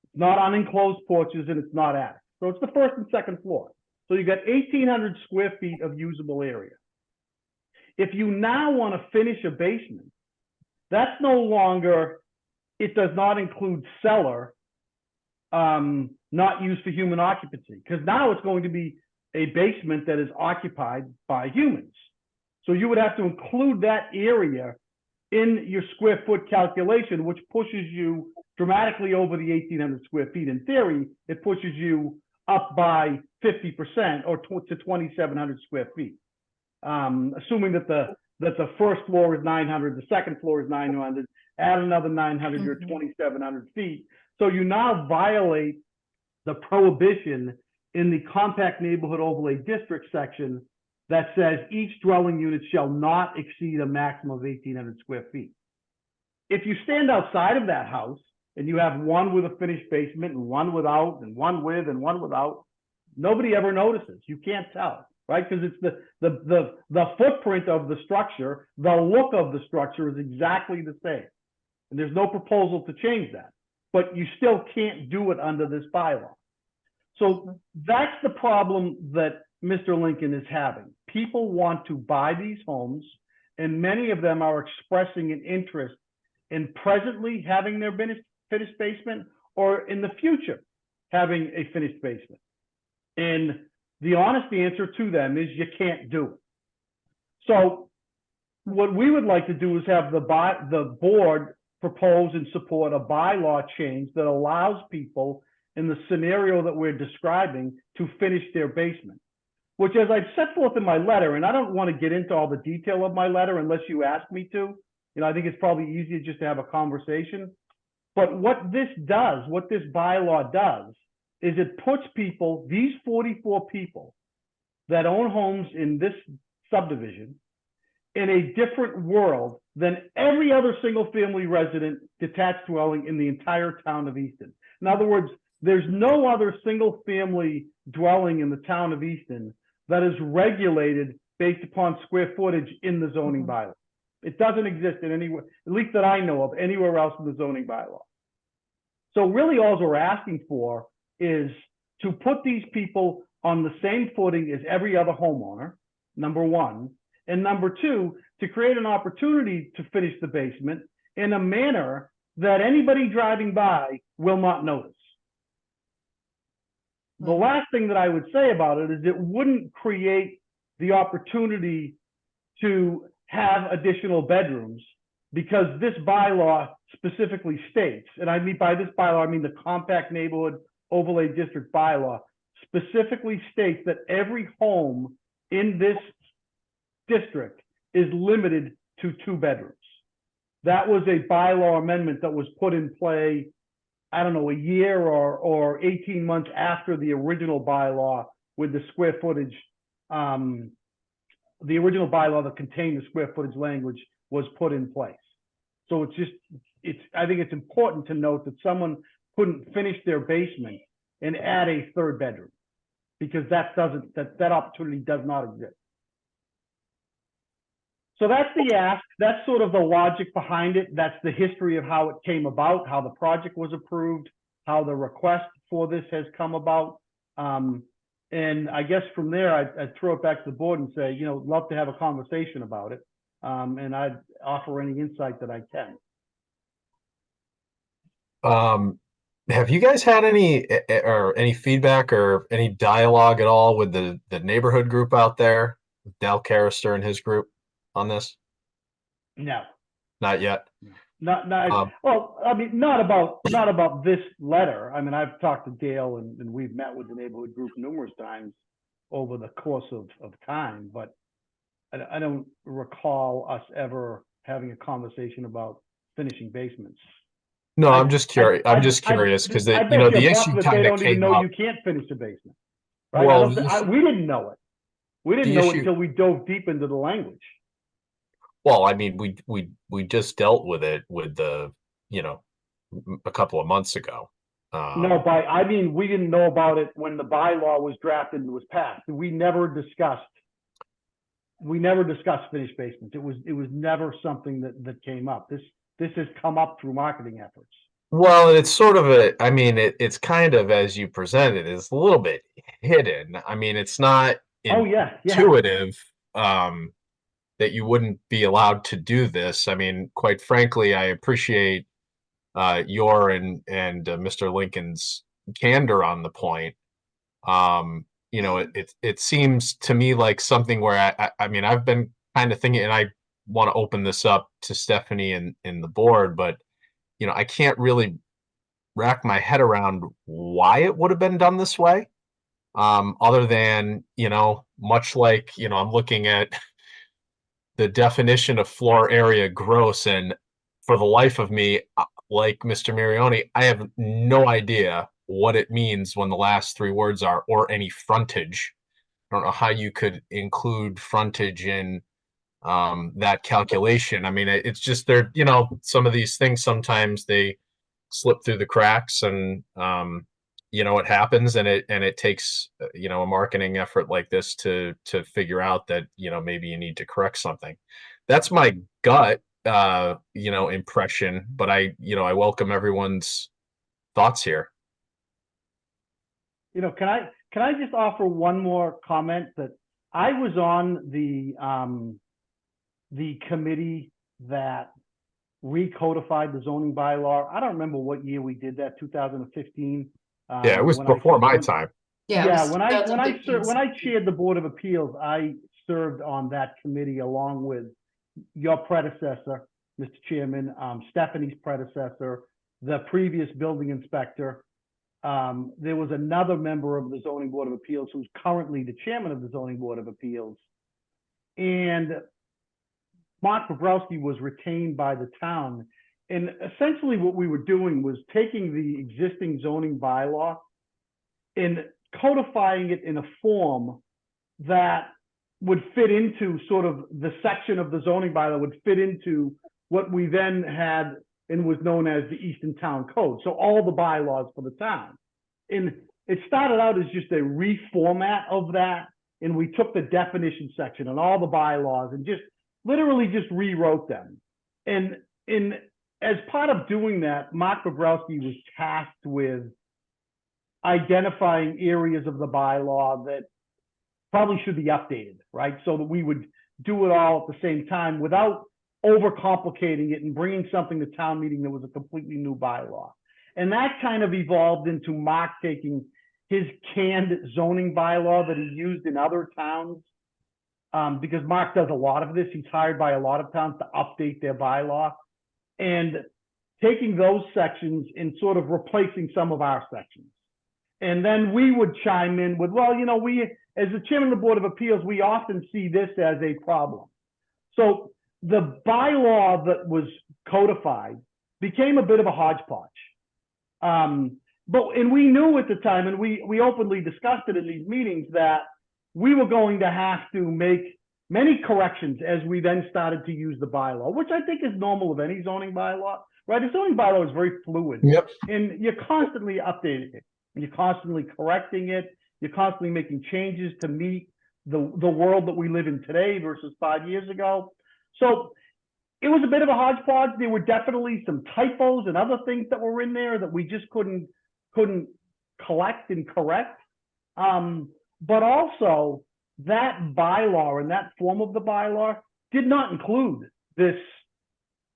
It's not unenclosed porches and it's not attic. So it's the first and second floor. So you got 1,800 square feet of usable area. If you now want to finish a basement, that's no longer, it does not include cellar, not used for human occupancy, because now it's going to be a basement that is occupied by humans. So you would have to include that area in your square foot calculation, which pushes you dramatically over the 1,800 square feet. In theory, it pushes you up by 50% or to 2,700 square feet. Assuming that the first floor is 900, the second floor is 900, add another 900, you're 2,700 feet. So you now violate the prohibition in the compact neighborhood overlay district section that says each dwelling unit shall not exceed a maximum of 1,800 square feet. If you stand outside of that house and you have one with a finished basement and one without and one with and one without, nobody ever notices. You can't tell, right? Because it's the footprint of the structure, the look of the structure is exactly the same. And there's no proposal to change that, but you still can't do it under this bylaw. So that's the problem that Mr. Lincoln is having. People want to buy these homes, and many of them are expressing an interest in presently having their finished basement or in the future having a finished basement. And the honest answer to them is you can't do it. So what we would like to do is have the board propose and support a bylaw change that allows people in the scenario that we're describing to finish their basement, which, as I've set forth in my letter, and I don't want to get into all the detail of my letter unless you ask me to, I think it's probably easier just to have a conversation. But what this does, what this bylaw does, is it puts people, these 44 people that own homes in this subdivision, in a different world than every other single family resident detached dwelling in the entire town of Easton. In other words, there's no other single family dwelling in the town of Easton that is regulated based upon square footage in the zoning bylaw. It doesn't exist in anywhere, at least that I know of, anywhere else in the zoning bylaw. So really all we're asking for is to put these people on the same footing as every other homeowner, number one, and number two, to create an opportunity to finish the basement in a manner that anybody driving by will not notice. The last thing that I would say about it is it wouldn't create the opportunity to have additional bedrooms, because this bylaw specifically states, and I mean by this bylaw, I mean the compact neighborhood overlay district bylaw specifically states that every home in this district is limited to 2 bedrooms. That was a bylaw amendment that was put in play, I don't know, a year or 18 months after the original bylaw with the square footage, the original bylaw that contained the square footage language was put in place. So I think it's important to note that someone couldn't finish their basement and add a 3rd bedroom, because that opportunity does not exist. So that's the ask. That's sort of the logic behind it. That's the history of how it came about, how the project was approved, how the request for this has come about. And I guess from there, I'd throw it back to the board and say, love to have a conversation about it. And I'd offer any insight that I can. Have you guys had any feedback or any dialogue at all with the neighborhood group out there, Dal Carister and his group on this? No. Not yet. Not well, I mean, not about this letter. I mean, I've talked to Dale and we've met with the neighborhood group numerous times over the course of time, but I don't recall us ever having a conversation about finishing basements. No, I'm just curious. I'm just curious because the issue they kind of don't even came know up. you can't finish a basement. Right? Well, we didn't know it. We didn't know it until we dove deep into the language. Well, I mean, we just dealt with it with the, a couple of months ago. No, I mean, we didn't know about it when the bylaw was drafted and was passed. We never discussed finished basements. It was never something that came up. This has come up through marketing efforts. Well, it's sort of it's kind of, as you presented, it's a little bit hidden. I mean, it's not intuitive. That you wouldn't be allowed to do this. I mean, quite frankly, I appreciate your and Mr. Lincoln's candor on the point. It seems to me like something where I mean, I've been kind of thinking, and I want to open this up to Stephanie and the board, but I can't really rack my head around why it would have been done this way. Other than, much like, I'm looking at the definition of floor area gross, and for the life of me, like Mr. Marioni, I have no idea what it means when the last 3 words are or any frontage. I don't know how you could include frontage in that calculation. I mean, it's just some of these things sometimes they slip through the cracks, and it happens, and it takes a marketing effort like this to figure out that maybe you need to correct something. That's my gut impression, but I welcome everyone's thoughts here. Can I just offer one more comment? That I was on the committee that recodified the zoning bylaw. I don't remember what year we did that, 2015. Yeah, it was before my time. Yeah, when I chaired the Board of Appeals, I served on that committee along with your predecessor, Mr. Chairman, Stephanie's predecessor, the previous building inspector. There was another member of the Zoning Board of Appeals who's currently the chairman of the Zoning Board of Appeals. And Mark Bobrowski was retained by the town. And essentially what we were doing was taking the existing zoning bylaw and codifying it in a form that would fit into sort of the section of the zoning bylaw would fit into what we then had and was known as the Easton Town Code. So all the bylaws for the town. And it started out as just a reformat of that. And we took the definition section and all the bylaws and just literally just rewrote them. And as part of doing that, Mark Bobrowski was tasked with identifying areas of the bylaw that probably should be updated, right? So that we would do it all at the same time without overcomplicating it and bringing something to town meeting that was a completely new bylaw. And that kind of evolved into Mark taking his canned zoning bylaw that he used in other towns, because Mark does a lot of this. He's hired by a lot of towns to update their bylaw, and taking those sections and sort of replacing some of our sections. And then we would chime in with, well, you know, we, as the chairman of the Board of Appeals, we often see this as a problem. So the bylaw that was codified became a bit of a hodgepodge. And we knew at the time, and we openly discussed it in these meetings, that we were going to have to make many corrections as we then started to use the bylaw, which I think is normal of any zoning bylaw, right? The zoning bylaw is very fluid. Yep. And you're constantly updating it. You're constantly correcting it. You're constantly making changes to meet the world that we live in today versus 5 years ago. So it was a bit of a hodgepodge. There were definitely some typos and other things that were in there that we just couldn't collect and correct. But also that bylaw and that form of the bylaw did not include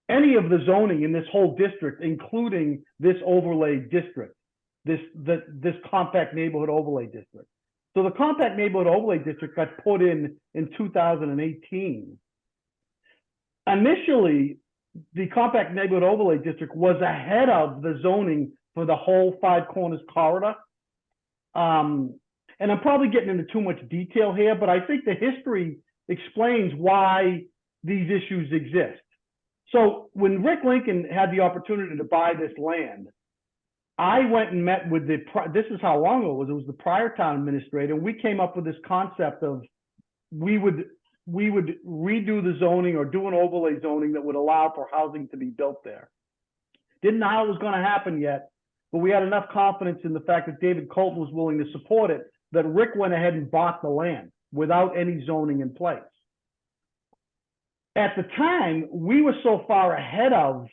any of the zoning in this whole district, including this overlay district, this compact neighborhood overlay district. So the compact neighborhood overlay district got put in 2018. Initially, the compact neighborhood overlay district was ahead of the zoning for the whole Five Corners corridor. And I'm probably getting into too much detail here, but I think the history explains why these issues exist. So when Rick Lincoln had the opportunity to buy this land, I went and met with this is how long it was the prior town administrator, and we came up with this concept of we would redo the zoning or do an overlay zoning that would allow for housing to be built there. Didn't know how it was going to happen yet, but we had enough confidence in the fact that David Colton was willing to support it that Rick went ahead and bought the land without any zoning in place. At the time, we were so far ahead of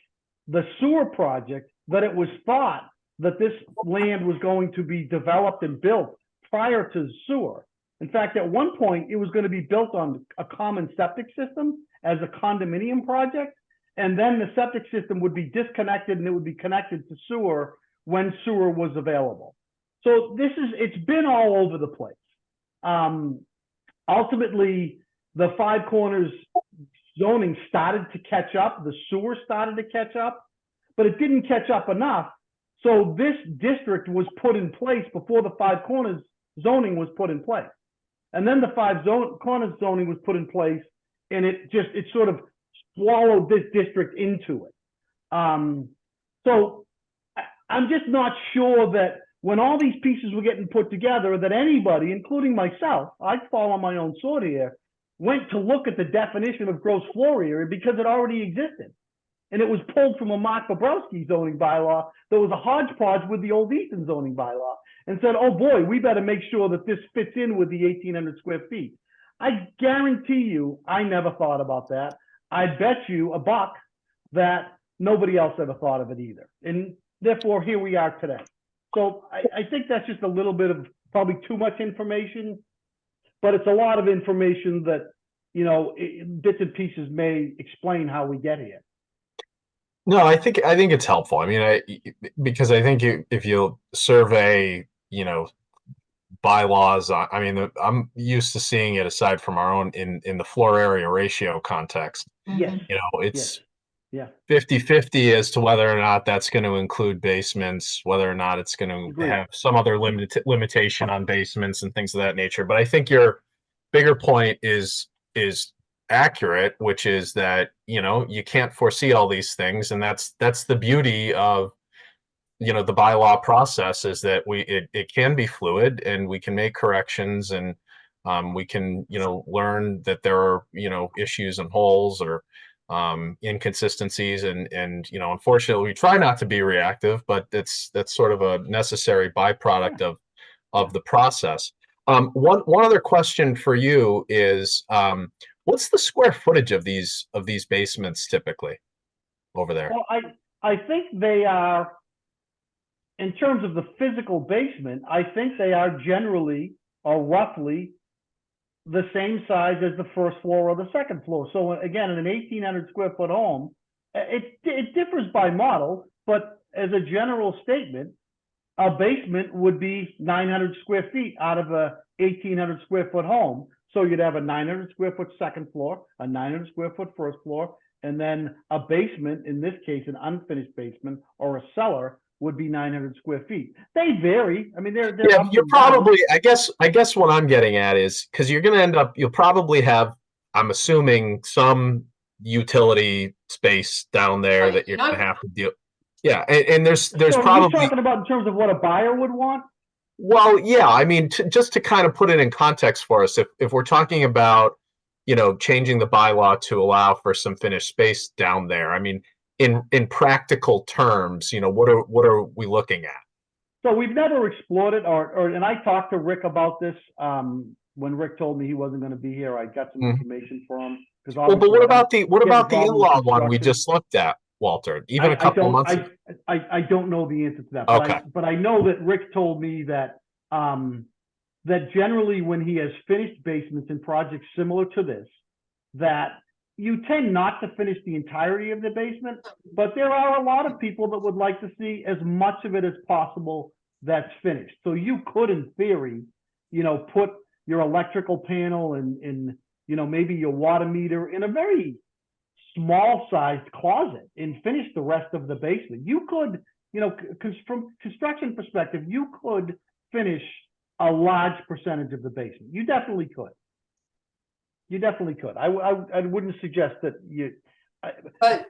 the sewer project that it was thought that this land was going to be developed and built prior to sewer. In fact, at one point, it was going to be built on a common septic system as a condominium project, and then the septic system would be disconnected and it would be connected to sewer when sewer was available. So it's been all over the place. Ultimately, the Five Corners zoning started to catch up, the sewer started to catch up, but it didn't catch up enough. So this district was put in place before the Five Corners zoning was put in place. And then the Corners zoning was put in place, and it sort of swallowed this district into it. So I'm just not sure that when all these pieces were getting put together, that anybody, including myself, I fall on my own sword here, went to look at the definition of gross floor area because it already existed. And it was pulled from a Mark Bobrowski zoning bylaw that was a hodgepodge with the old Easton zoning bylaw, and said, oh boy, we better make sure that this fits in with the 1,800 square feet. I guarantee you, I never thought about that. I bet you $1 that nobody else ever thought of it either. And therefore, here we are today. So I think that's just a little bit of probably too much information, but it's a lot of information that, you know, bits and pieces may explain how we get here. No, I think it's helpful. I mean, because I think if you survey, you know, bylaws, I mean, I'm used to seeing it aside from our own in the floor area ratio context. Yes. You know, it's Yeah. 50-50 as to whether or not that's going to include basements, whether or not it's going to Agreed. have some other limitation on basements and things of that nature. But I think your bigger point is accurate, which is that, you know, you can't foresee all these things, and that's the beauty of, you know, the bylaw process, is that it can be fluid and we can make corrections, and we can, you know, learn that there are, you know, issues and holes or inconsistencies, and you know, unfortunately we try not to be reactive, but that's sort of a necessary byproduct of the process. One other question for you is, what's the square footage of these basements typically over there? Well, I think they are, in terms of the physical basement, I think they are generally or roughly the same size as the first floor or the second floor. So again, in an 1,800 square foot home, it differs by model, but as a general statement, a basement would be 900 square feet out of a 1,800 square foot home. So you'd have a 900 square foot second floor, a 900 square foot first floor, and then a basement, in this case, an unfinished basement or a cellar, would be 900 square feet. They vary. I mean, they're Yeah, up you're and down. probably, I guess what I'm getting at is, because you're gonna end up, you'll probably have, I'm assuming, some utility space down there Right. that you're gonna have to deal. Yeah, and there's So are you probably, talking about in terms of what a buyer would want? well, yeah, I mean, just to kind of put it in context for us, if we're talking about, changing the bylaw to allow for some finished space down there, I mean, in practical terms, what are we looking at? So we've never explored it, and I talked to Rick about this when Rick told me he wasn't going to be here. I got some information for him because Well, but what about the involved in in-law one we construction. just looked at, Walter? Even a couple months ago. I don't know the answer to that. Okay. But I know that Rick told me that that generally when he has finished basements in projects similar to this, that you tend not to finish the entirety of the basement, but there are a lot of people that would like to see as much of it as possible that's finished. So you could, in theory, put your electrical panel and maybe your water meter in a very small sized closet and finish the rest of the basement. You could, from construction perspective, you could finish a large percentage of the basement. You definitely could. You definitely could. I wouldn't suggest that you, but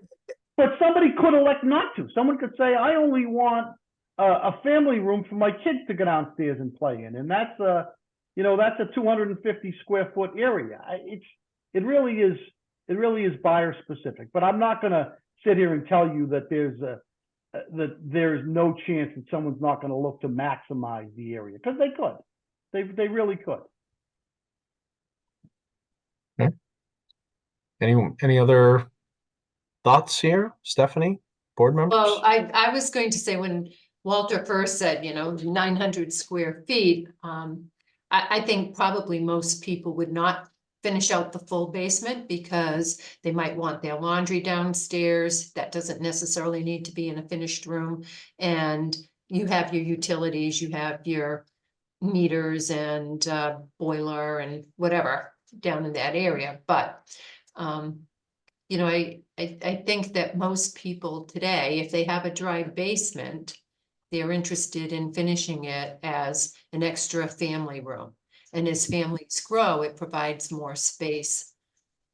somebody could elect not to. Someone could say, I only want a family room for my kids to go downstairs and play in, and that's a 250 square foot area. It really is buyer specific. But I'm not going to sit here and tell you that there's no chance that someone's not going to look to maximize the area, because they could. They really could. Okay. Any other thoughts here, Stephanie, board members? Well, I was going to say, when Walter first said, 900 square feet, I think probably most people would not finish out the full basement because they might want their laundry downstairs. That doesn't necessarily need to be in a finished room. And you have your utilities, you have your meters and boiler and whatever down in that area. But I think that most people today, if they have a dry basement, they're interested in finishing it as an extra family room. And as families grow, it provides more space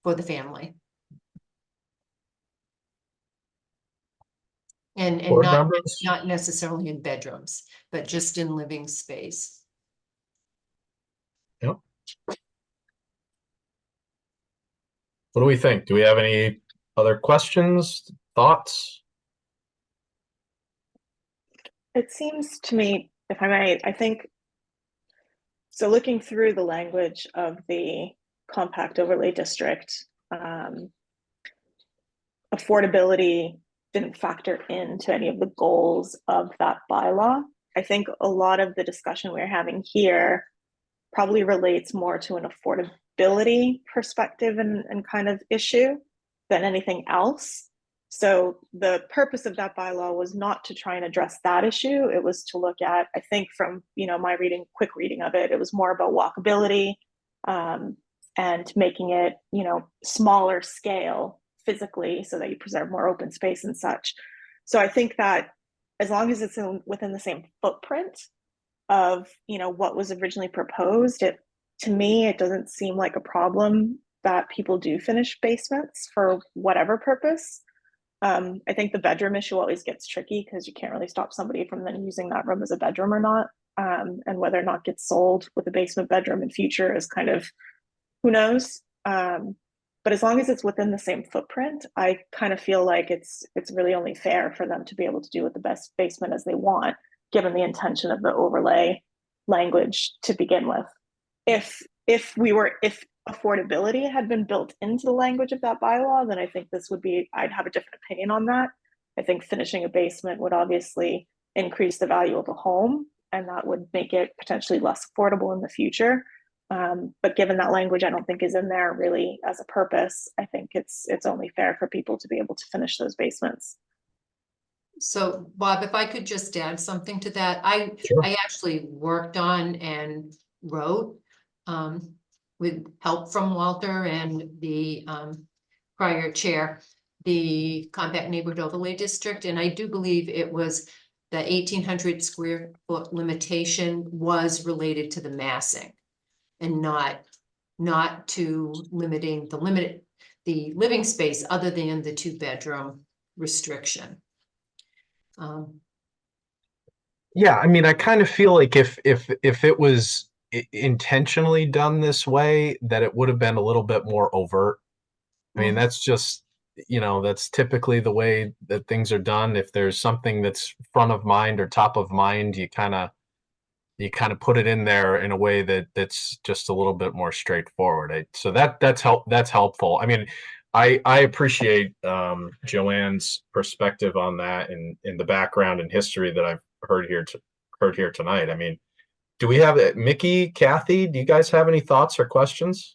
for the family. And Board not members? not necessarily in bedrooms, but just in living space. Yep. What do we think? Do we have any other questions, thoughts? It seems to me, if I may, I think, so looking through the language of the compact overlay district, affordability didn't factor into any of the goals of that bylaw. I think a lot of the discussion we're having here probably relates more to an affordability perspective and kind of issue than anything else. So the purpose of that bylaw was not to try and address that issue. It was to look at, I think from, my quick reading of it, it was more about walkability and making it, smaller scale physically so that you preserve more open space and such. So I think that as long as it's within the same footprint of, what was originally proposed, to me, it doesn't seem like a problem that people do finish basements for whatever purpose. I think the bedroom issue always gets tricky because you can't really stop somebody from then using that room as a bedroom or not. And whether or not gets sold with a basement bedroom in future is kind of, who knows? But as long as it's within the same footprint, I kind of feel like it's really only fair for them to be able to do with the best basement as they want, given the intention of the overlay language to begin with. If affordability had been built into the language of that bylaw, then I think I'd have a different opinion on that. I think finishing a basement would obviously increase the value of a home, and that would make it potentially less affordable in the future. But given that language, I don't think is in there really as a purpose. I think it's only fair for people to be able to finish those basements. So Bob, if I could just add something to that, Sure. I actually worked on and wrote with help from Walter and the prior chair, the Compact Neighborhood Overlay District. And I do believe it was the 1,800 square foot limitation was related to the massing and not to limiting the living space other than the 2-bedroom restriction. Yeah, I mean, I kind of feel like if it was intentionally done this way, that it would have been a little bit more overt. I mean, that's just, that's typically the way that things are done. If there's something that's front of mind or top of mind, you kind of put it in there in a way that's just a little bit more straightforward. So that's helpful. I mean, I appreciate Joanne's perspective on that and in the background and history that I've heard here tonight. I mean, do we have Mickey, Kathy? Do you guys have any thoughts or questions?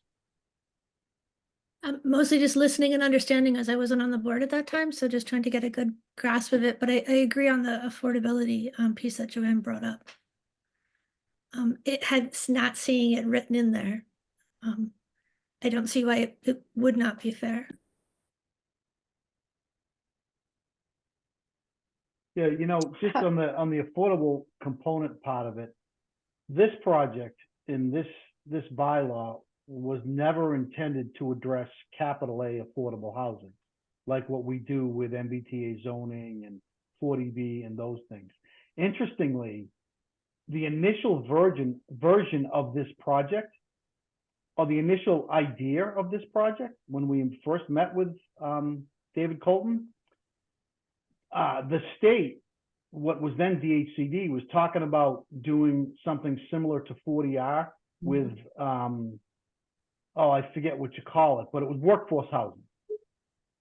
Mostly just listening and understanding, as I wasn't on the board at that time, so just trying to get a good grasp of it. But I agree on the affordability piece that Joanne brought up. It had not seeing it written in there. I don't see why it would not be fair. Yeah, just on the affordable component part of it, this project in this bylaw was never intended to address capital A affordable housing, like what we do with MBTA zoning and 40B and those things. Interestingly, the initial version of this project, or the initial idea of this project, when we first met with David Colton, the state, what was then DHCD, was talking about doing something similar to 40R with, I forget what you call it, but it was workforce housing.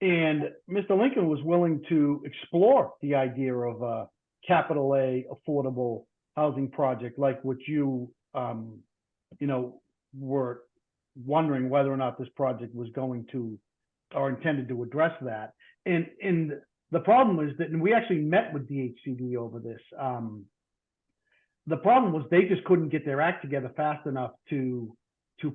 And Mr. Lincoln was willing to explore the idea of a capital A affordable housing project, like what you, were wondering whether or not this project was going to or intended to address that. And the problem is that, and we actually met with DHCD over this. The problem was they just couldn't get their act together fast enough to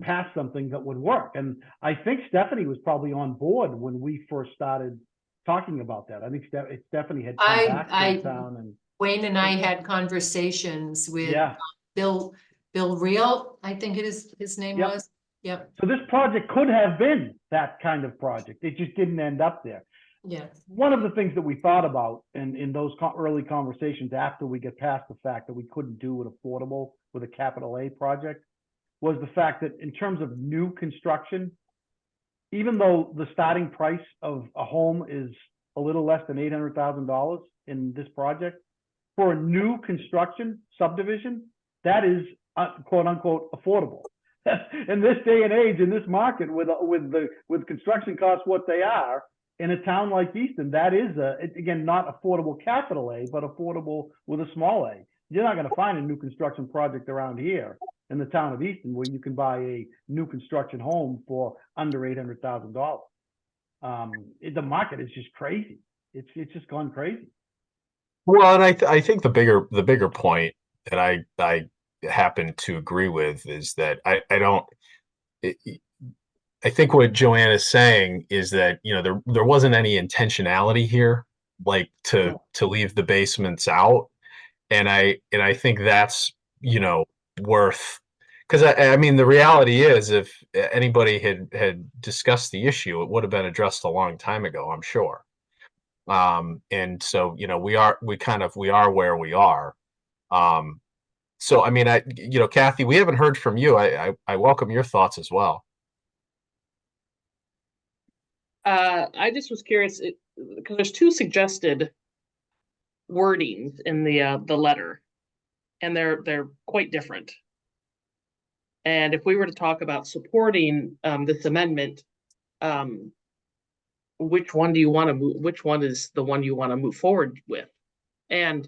pass something that would work. And I think Stephanie was probably on board when we first started talking about that. I think Stephanie had come back to town, and Wayne and I had conversations with yeah. Bill Reel, I think his name Yep. was. Yep. So this project could have been that kind of project. It just didn't end up there. Yeah. One of the things that we thought about in those early conversations after we get past the fact that we couldn't do it affordable with a capital A project was the fact that in terms of new construction, even though the starting price of a home is a little less than $800,000 in this project, for a new construction subdivision, that is quote unquote affordable. In this day and age, in this market, with construction costs what they are, in a town like Easton, that is again not affordable capital A, but affordable with a small a. You're not going to find a new construction project around here in the town of Easton where you can buy a new construction home for under $800,000. The market is just crazy. It's just gone crazy. Well, and I think the bigger point that I happen to agree with is that I think what Joanne is saying is that there wasn't any intentionality here, like to leave the basements out, and I think that's worth, because I mean the reality is if anybody had discussed the issue, it would have been addressed a long time ago, I'm sure. And so we are where we are. So I mean Kathy, we haven't heard from you. I welcome your thoughts as well. I just was curious because there's two suggested wordings in the letter, and they're quite different. And if we were to talk about supporting this amendment, which one do you want to move? Which one is the one you want to move forward with? And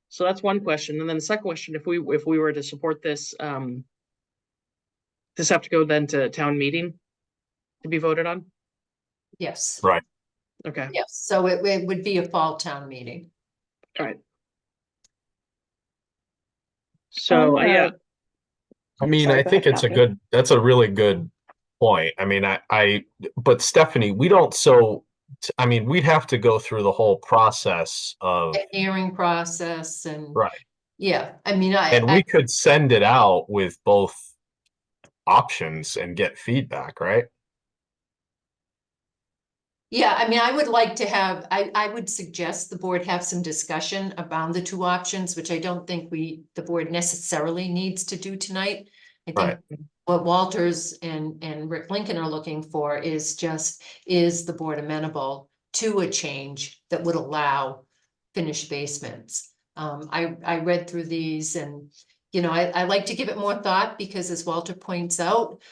so that's one question. And then the second question: if we were to support this, this have to go then to town meeting to be voted on? Yes. Right. Okay. Yes. So it would be a fall town meeting. All right. So yeah. I mean, Sorry, I go think ahead, it's Kathy. that's a really good point. I mean, but Stephanie, we don't, I mean, we'd have to go through the whole process of, A hearing process and, right. yeah, I mean, And we could send it out with both options and get feedback, right? yeah, I mean, I would like to have, I would suggest the board have some discussion around the two options, which I don't think the board necessarily needs to do tonight. I think what Walters and Rick Lincoln are looking for is the board amenable to a change that would allow finished basements? I read through these and, you know, I like to give it more thought because as Walter points out,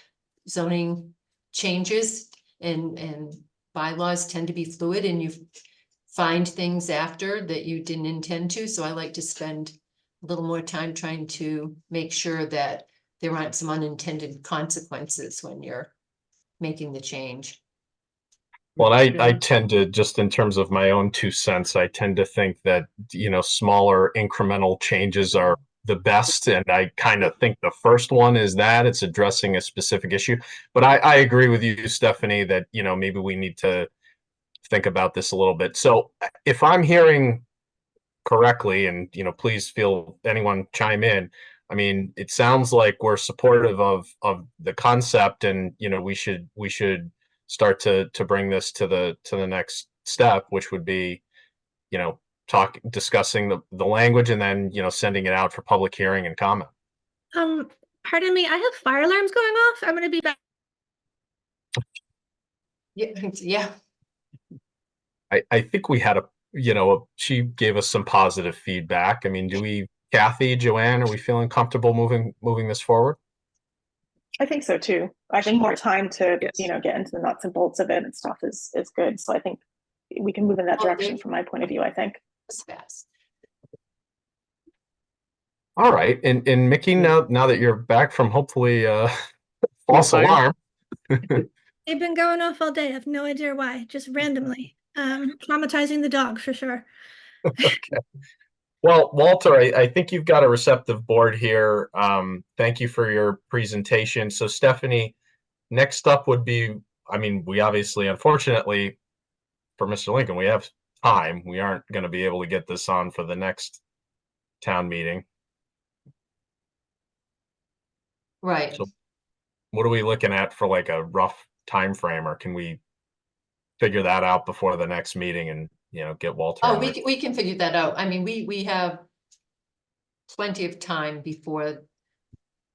zoning changes and bylaws tend to be fluid and you find things after that you didn't intend to. So I like to spend a little more time trying to make sure that there aren't some unintended consequences when you're making the change. Well, I tend to, just in terms of my own 2 cents, I tend to think that, you know, smaller incremental changes are the best. And I kind of think the first one is that it's addressing a specific issue. But I agree with you, Stephanie, that, you know, maybe we need to think about this a little bit. So if I'm hearing correctly, and, you know, please feel anyone chime in. I mean, it sounds like we're supportive of the concept and, you know, we should start to bring this to the next step, which would be, you know, discussing the language and then, you know, sending it out for public hearing and comment. Pardon me, I have fire alarms going off. I'm gonna be back. Yeah, yeah. I think we had you know, she gave us some positive feedback. I mean, Kathy, Joanne, are we feeling comfortable moving this forward? I think so too. I think more time to, Yes. you know, get into the nuts and bolts of it and stuff is good. So I think we can move in that direction from my point of view, I think. It's fast. All right. And Mickey, now that you're back from hopefully false fire? alarm. They've been going off all day. I have no idea why, just randomly. Traumatizing the dog for sure. Okay. Well, Walter, I think you've got a receptive board here. Thank you for your presentation. So Stephanie, next up would be, I mean, we obviously, unfortunately, for Mr. Lincoln, we have time. We aren't going to be able to get this on for the next town meeting. Right. So what are we looking at for like a rough time frame, or can we figure that out before the next meeting and, you know, get Walter Oh, on it? we can figure that out. I mean, we have plenty of time before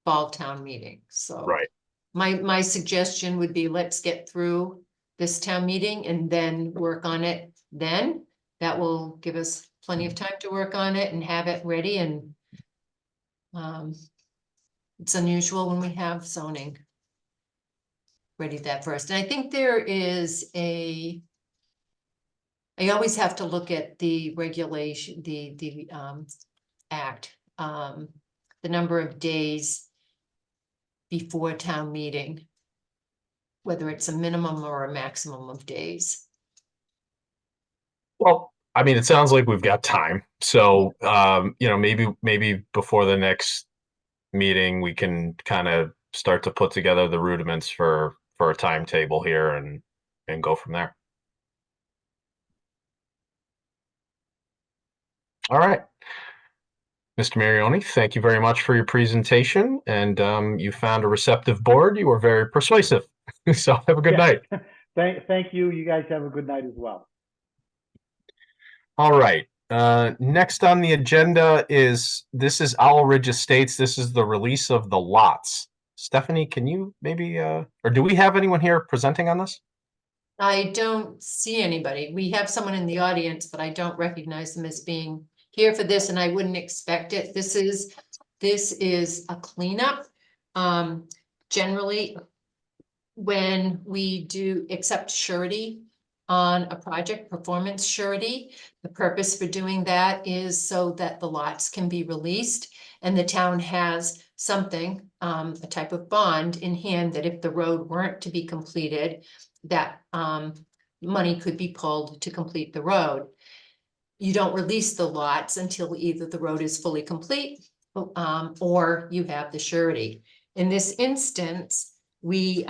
fall town meeting, so. Right. My suggestion would be let's get through this town meeting and then work on it then. That will give us plenty of time to work on it and have it ready and it's unusual when we have zoning ready that first. And I think there is I always have to look at the regulation, the act, the number of days before town meeting, whether it's a minimum or a maximum of days. Well, I mean, it sounds like we've got time. So, you know, maybe before the next meeting, we can kind of start to put together the rudiments for a timetable here and go from there. All right. Mr. Marioni, thank you very much for your presentation, and you found a receptive board. You were very persuasive. So have a good night. Thank you. You guys have a good night as well. All right. Next on the agenda is Owl Ridge Estates. This is the release of the lots. Stephanie, can you maybe, or do we have anyone here presenting on this? I don't see anybody. We have someone in the audience, but I don't recognize them as being here for this, and I wouldn't expect it. This is a cleanup. Generally, when we do accept surety on a project, performance surety, the purpose for doing that is so that the lots can be released and the town has something, a type of bond in hand that if the road weren't to be completed, that money could be pulled to complete the road. You don't release the lots until either the road is fully complete or you have the surety. In this instance, we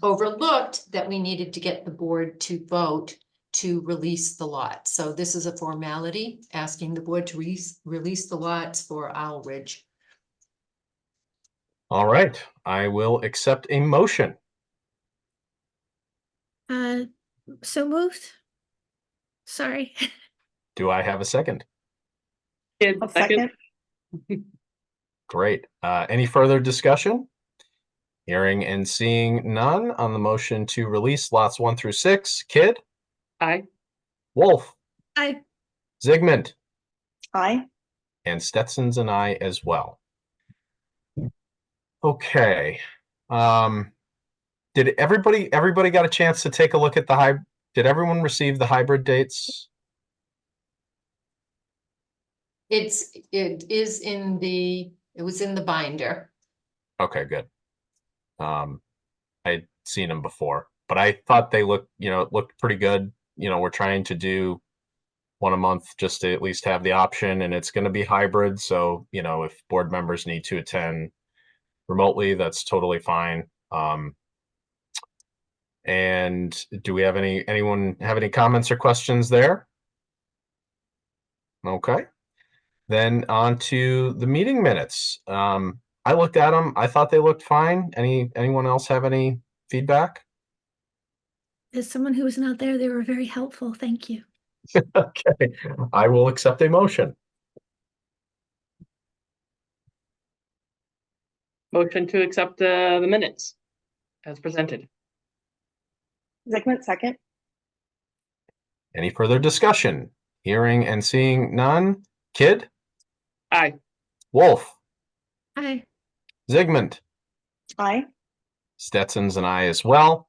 overlooked that we needed to get the board to vote to release the lot. So this is a formality, asking the board to release the lots for Owl Ridge. All right, I will accept a motion. So moved. Sorry. Do I have a second? Kid, A second. Great. Any further discussion? Hearing and seeing none on the motion to release lots 1 through 6. Kidd, Aye. Wolf, I Zygmunt, Aye. and Stetson's an aye as well. Okay. Did everybody got a chance to take a look at the hybrid? Did everyone receive the hybrid dates? It was in the binder. Okay, good. I'd seen them before, but I thought they looked pretty good. We're trying to do one a month just to at least have the option, and it's going to be hybrid. So, if board members need to attend remotely, that's totally fine. And do we have anyone have any comments or questions there? Okay. Then on to the meeting minutes. I looked at them. I thought they looked fine. Anyone else have any feedback? As someone who was not there, they were very helpful. Thank you. Okay, I will accept a motion. Motion to accept the minutes as presented. Zygmunt, second. Any further discussion? Hearing and seeing none. Kidd, Aye. Wolf, I Zygmunt, Aye. Stetson's an aye as well.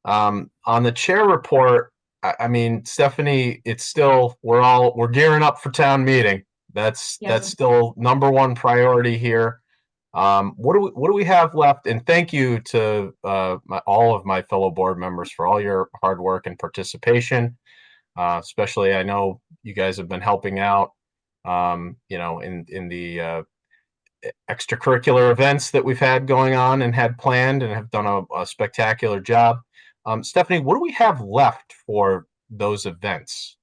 On the chair report, I mean, Stephanie, it's still we're gearing up for town meeting. That's still number one priority here. What do we have left? And thank you to all of my fellow board members for all your hard work and participation. Especially, I know you guys have been helping out, in the extracurricular events that we've had going on and had planned, and have done a spectacular job. Stephanie, what do we have left for those events?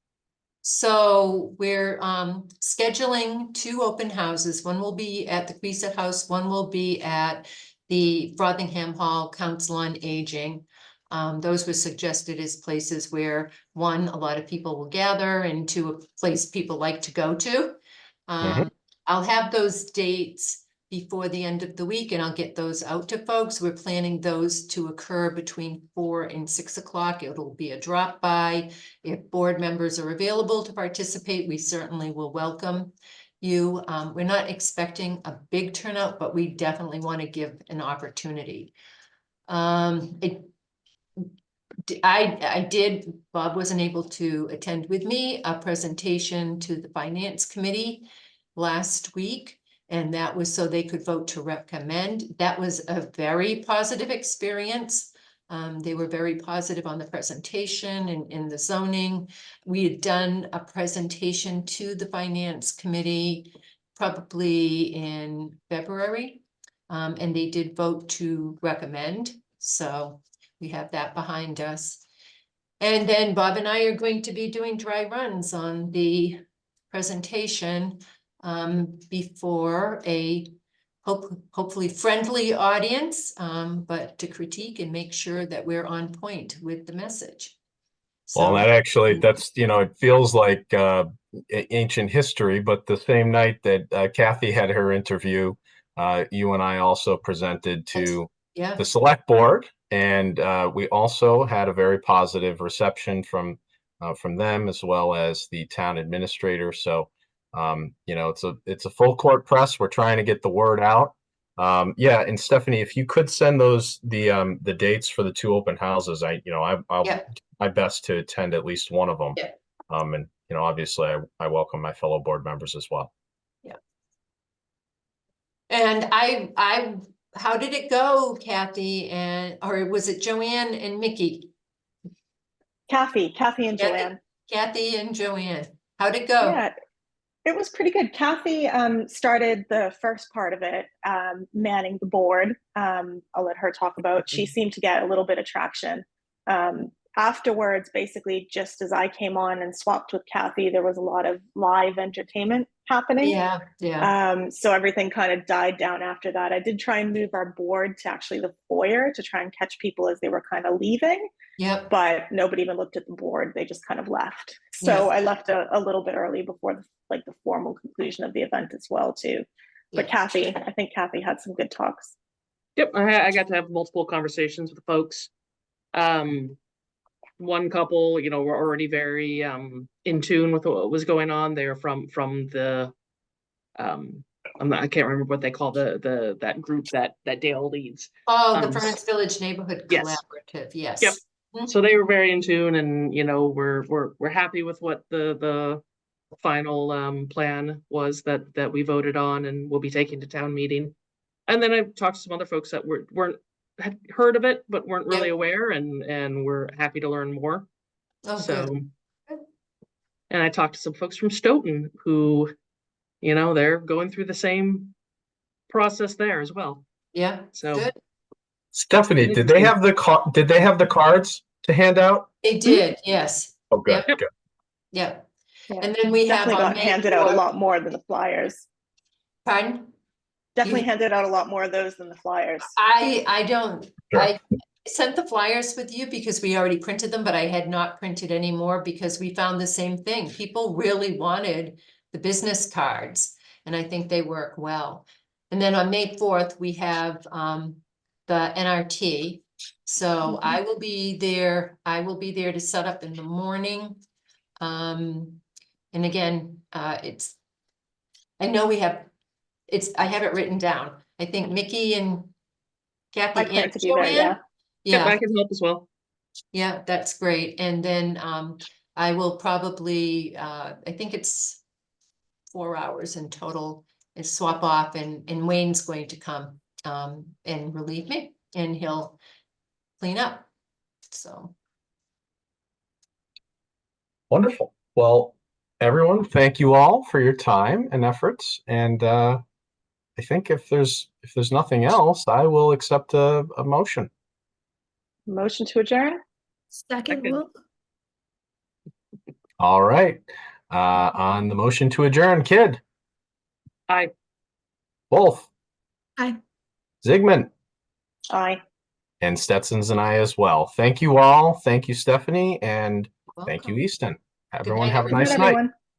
So we're scheduling 2 open houses. One will be at the Queeset House, one will be at the Frothingham Hall Council on Aging. Those were suggested as places where, 1, a lot of people will gather, and 2, a place people like to go to. I'll have those dates before the end of the week, and I'll get those out to folks. We're planning those to occur between 4 and 6 o'clock. It'll be a drop by. If board members are available to participate, we certainly will welcome you. We're not expecting a big turnout, but we definitely want to give an opportunity. Bob wasn't able to attend with me, a presentation to the Finance Committee last week, and that was so they could vote to recommend. That was a very positive experience. They were very positive on the presentation and in the zoning. We had done a presentation to the Finance Committee probably in February, and they did vote to recommend. So we have that behind us. And then Bob and I are going to be doing dry runs on the presentation before a hopefully friendly audience, but to critique and make sure that we're on point with the message. Well, that's, it feels like ancient history, but the same night that Kathy had her interview, you and I also presented to the select board, and we also had a very positive reception from them, as well as the town administrator. So, it's a full court press. We're trying to get the word out. And Stephanie, if you could send those the dates for the 2 open houses, I'll do my best to attend at least one of them. And obviously I welcome my fellow board members as well. And how did it go, Kathy, or was it Joanne and Mickey? Kathy and Joanne. Kathy and Joanne. How'd it go? Yeah, it was pretty good. Kathy started the first part of it, manning the board. I'll let her talk about. She seemed to get a little bit of traction afterwards, basically, just as I came on and swapped with Kathy, there was a lot of live entertainment happening. Yeah. So everything kind of died down after that. I did try and move our board to actually the foyer to try and catch people as they were kind of leaving. Yep. But nobody even looked at the board. They just kind of left. So I left a little bit early before the formal conclusion of the event as well too. But Kathy, I think Kathy had some good talks. Yep, I got to have multiple conversations with the folks. One couple, you know, were already very in tune with what was going on. They're from the I can't remember what they call that group that Dale leads. Oh, the Furnace Village Neighborhood Yes. Collaborative. Yes. Yep. So they were very in tune, and you know, we're happy with what the final plan was that we voted on and we'll be taking to town meeting. And then I've talked to some other folks that had heard of it but weren't really aware, and we're happy to learn more. Oh, So good. and I talked to some folks from Stoughton who, you know, they're going through the same process there as well. Yeah. So Good. Stephanie, did they have the cards to hand out? They did. Yes. Oh, good. Yep. Good. Yep. Yeah. And then we Definitely have got handed out a lot more than the flyers. Pardon? Definitely handed out a lot more of those than the flyers. I don't. Sure. I sent the flyers with you because we already printed them, but I had not printed any more because we found the same thing. People really wanted the business cards, and I think they work well. And then on May 4th, we have the NRT. So I will be there. I will be there to set up in the morning. And again, I know we have, I have it written down. I think Mickey and Kathy I plan and to be there, Joanne. yep, I Yeah, can help as well. yeah, that's great. And then I will probably, I think it's 4 hours in total, is swap off, and Wayne's going to come and relieve me, and he'll clean up. So. Wonderful. Well, everyone, thank you all for your time and efforts. And I think if there's nothing else, I will accept a motion. Motion to adjourn? Second, Wolf. All right. On the motion to adjourn, Kid. Aye. Wolf. Aye. Zygmunt. Aye. And Stetson's and I as well. Thank you all. Thank you, Stephanie. And thank you, Welcome. Easton. Good Everyone night, have a Good night, nice night. everyone.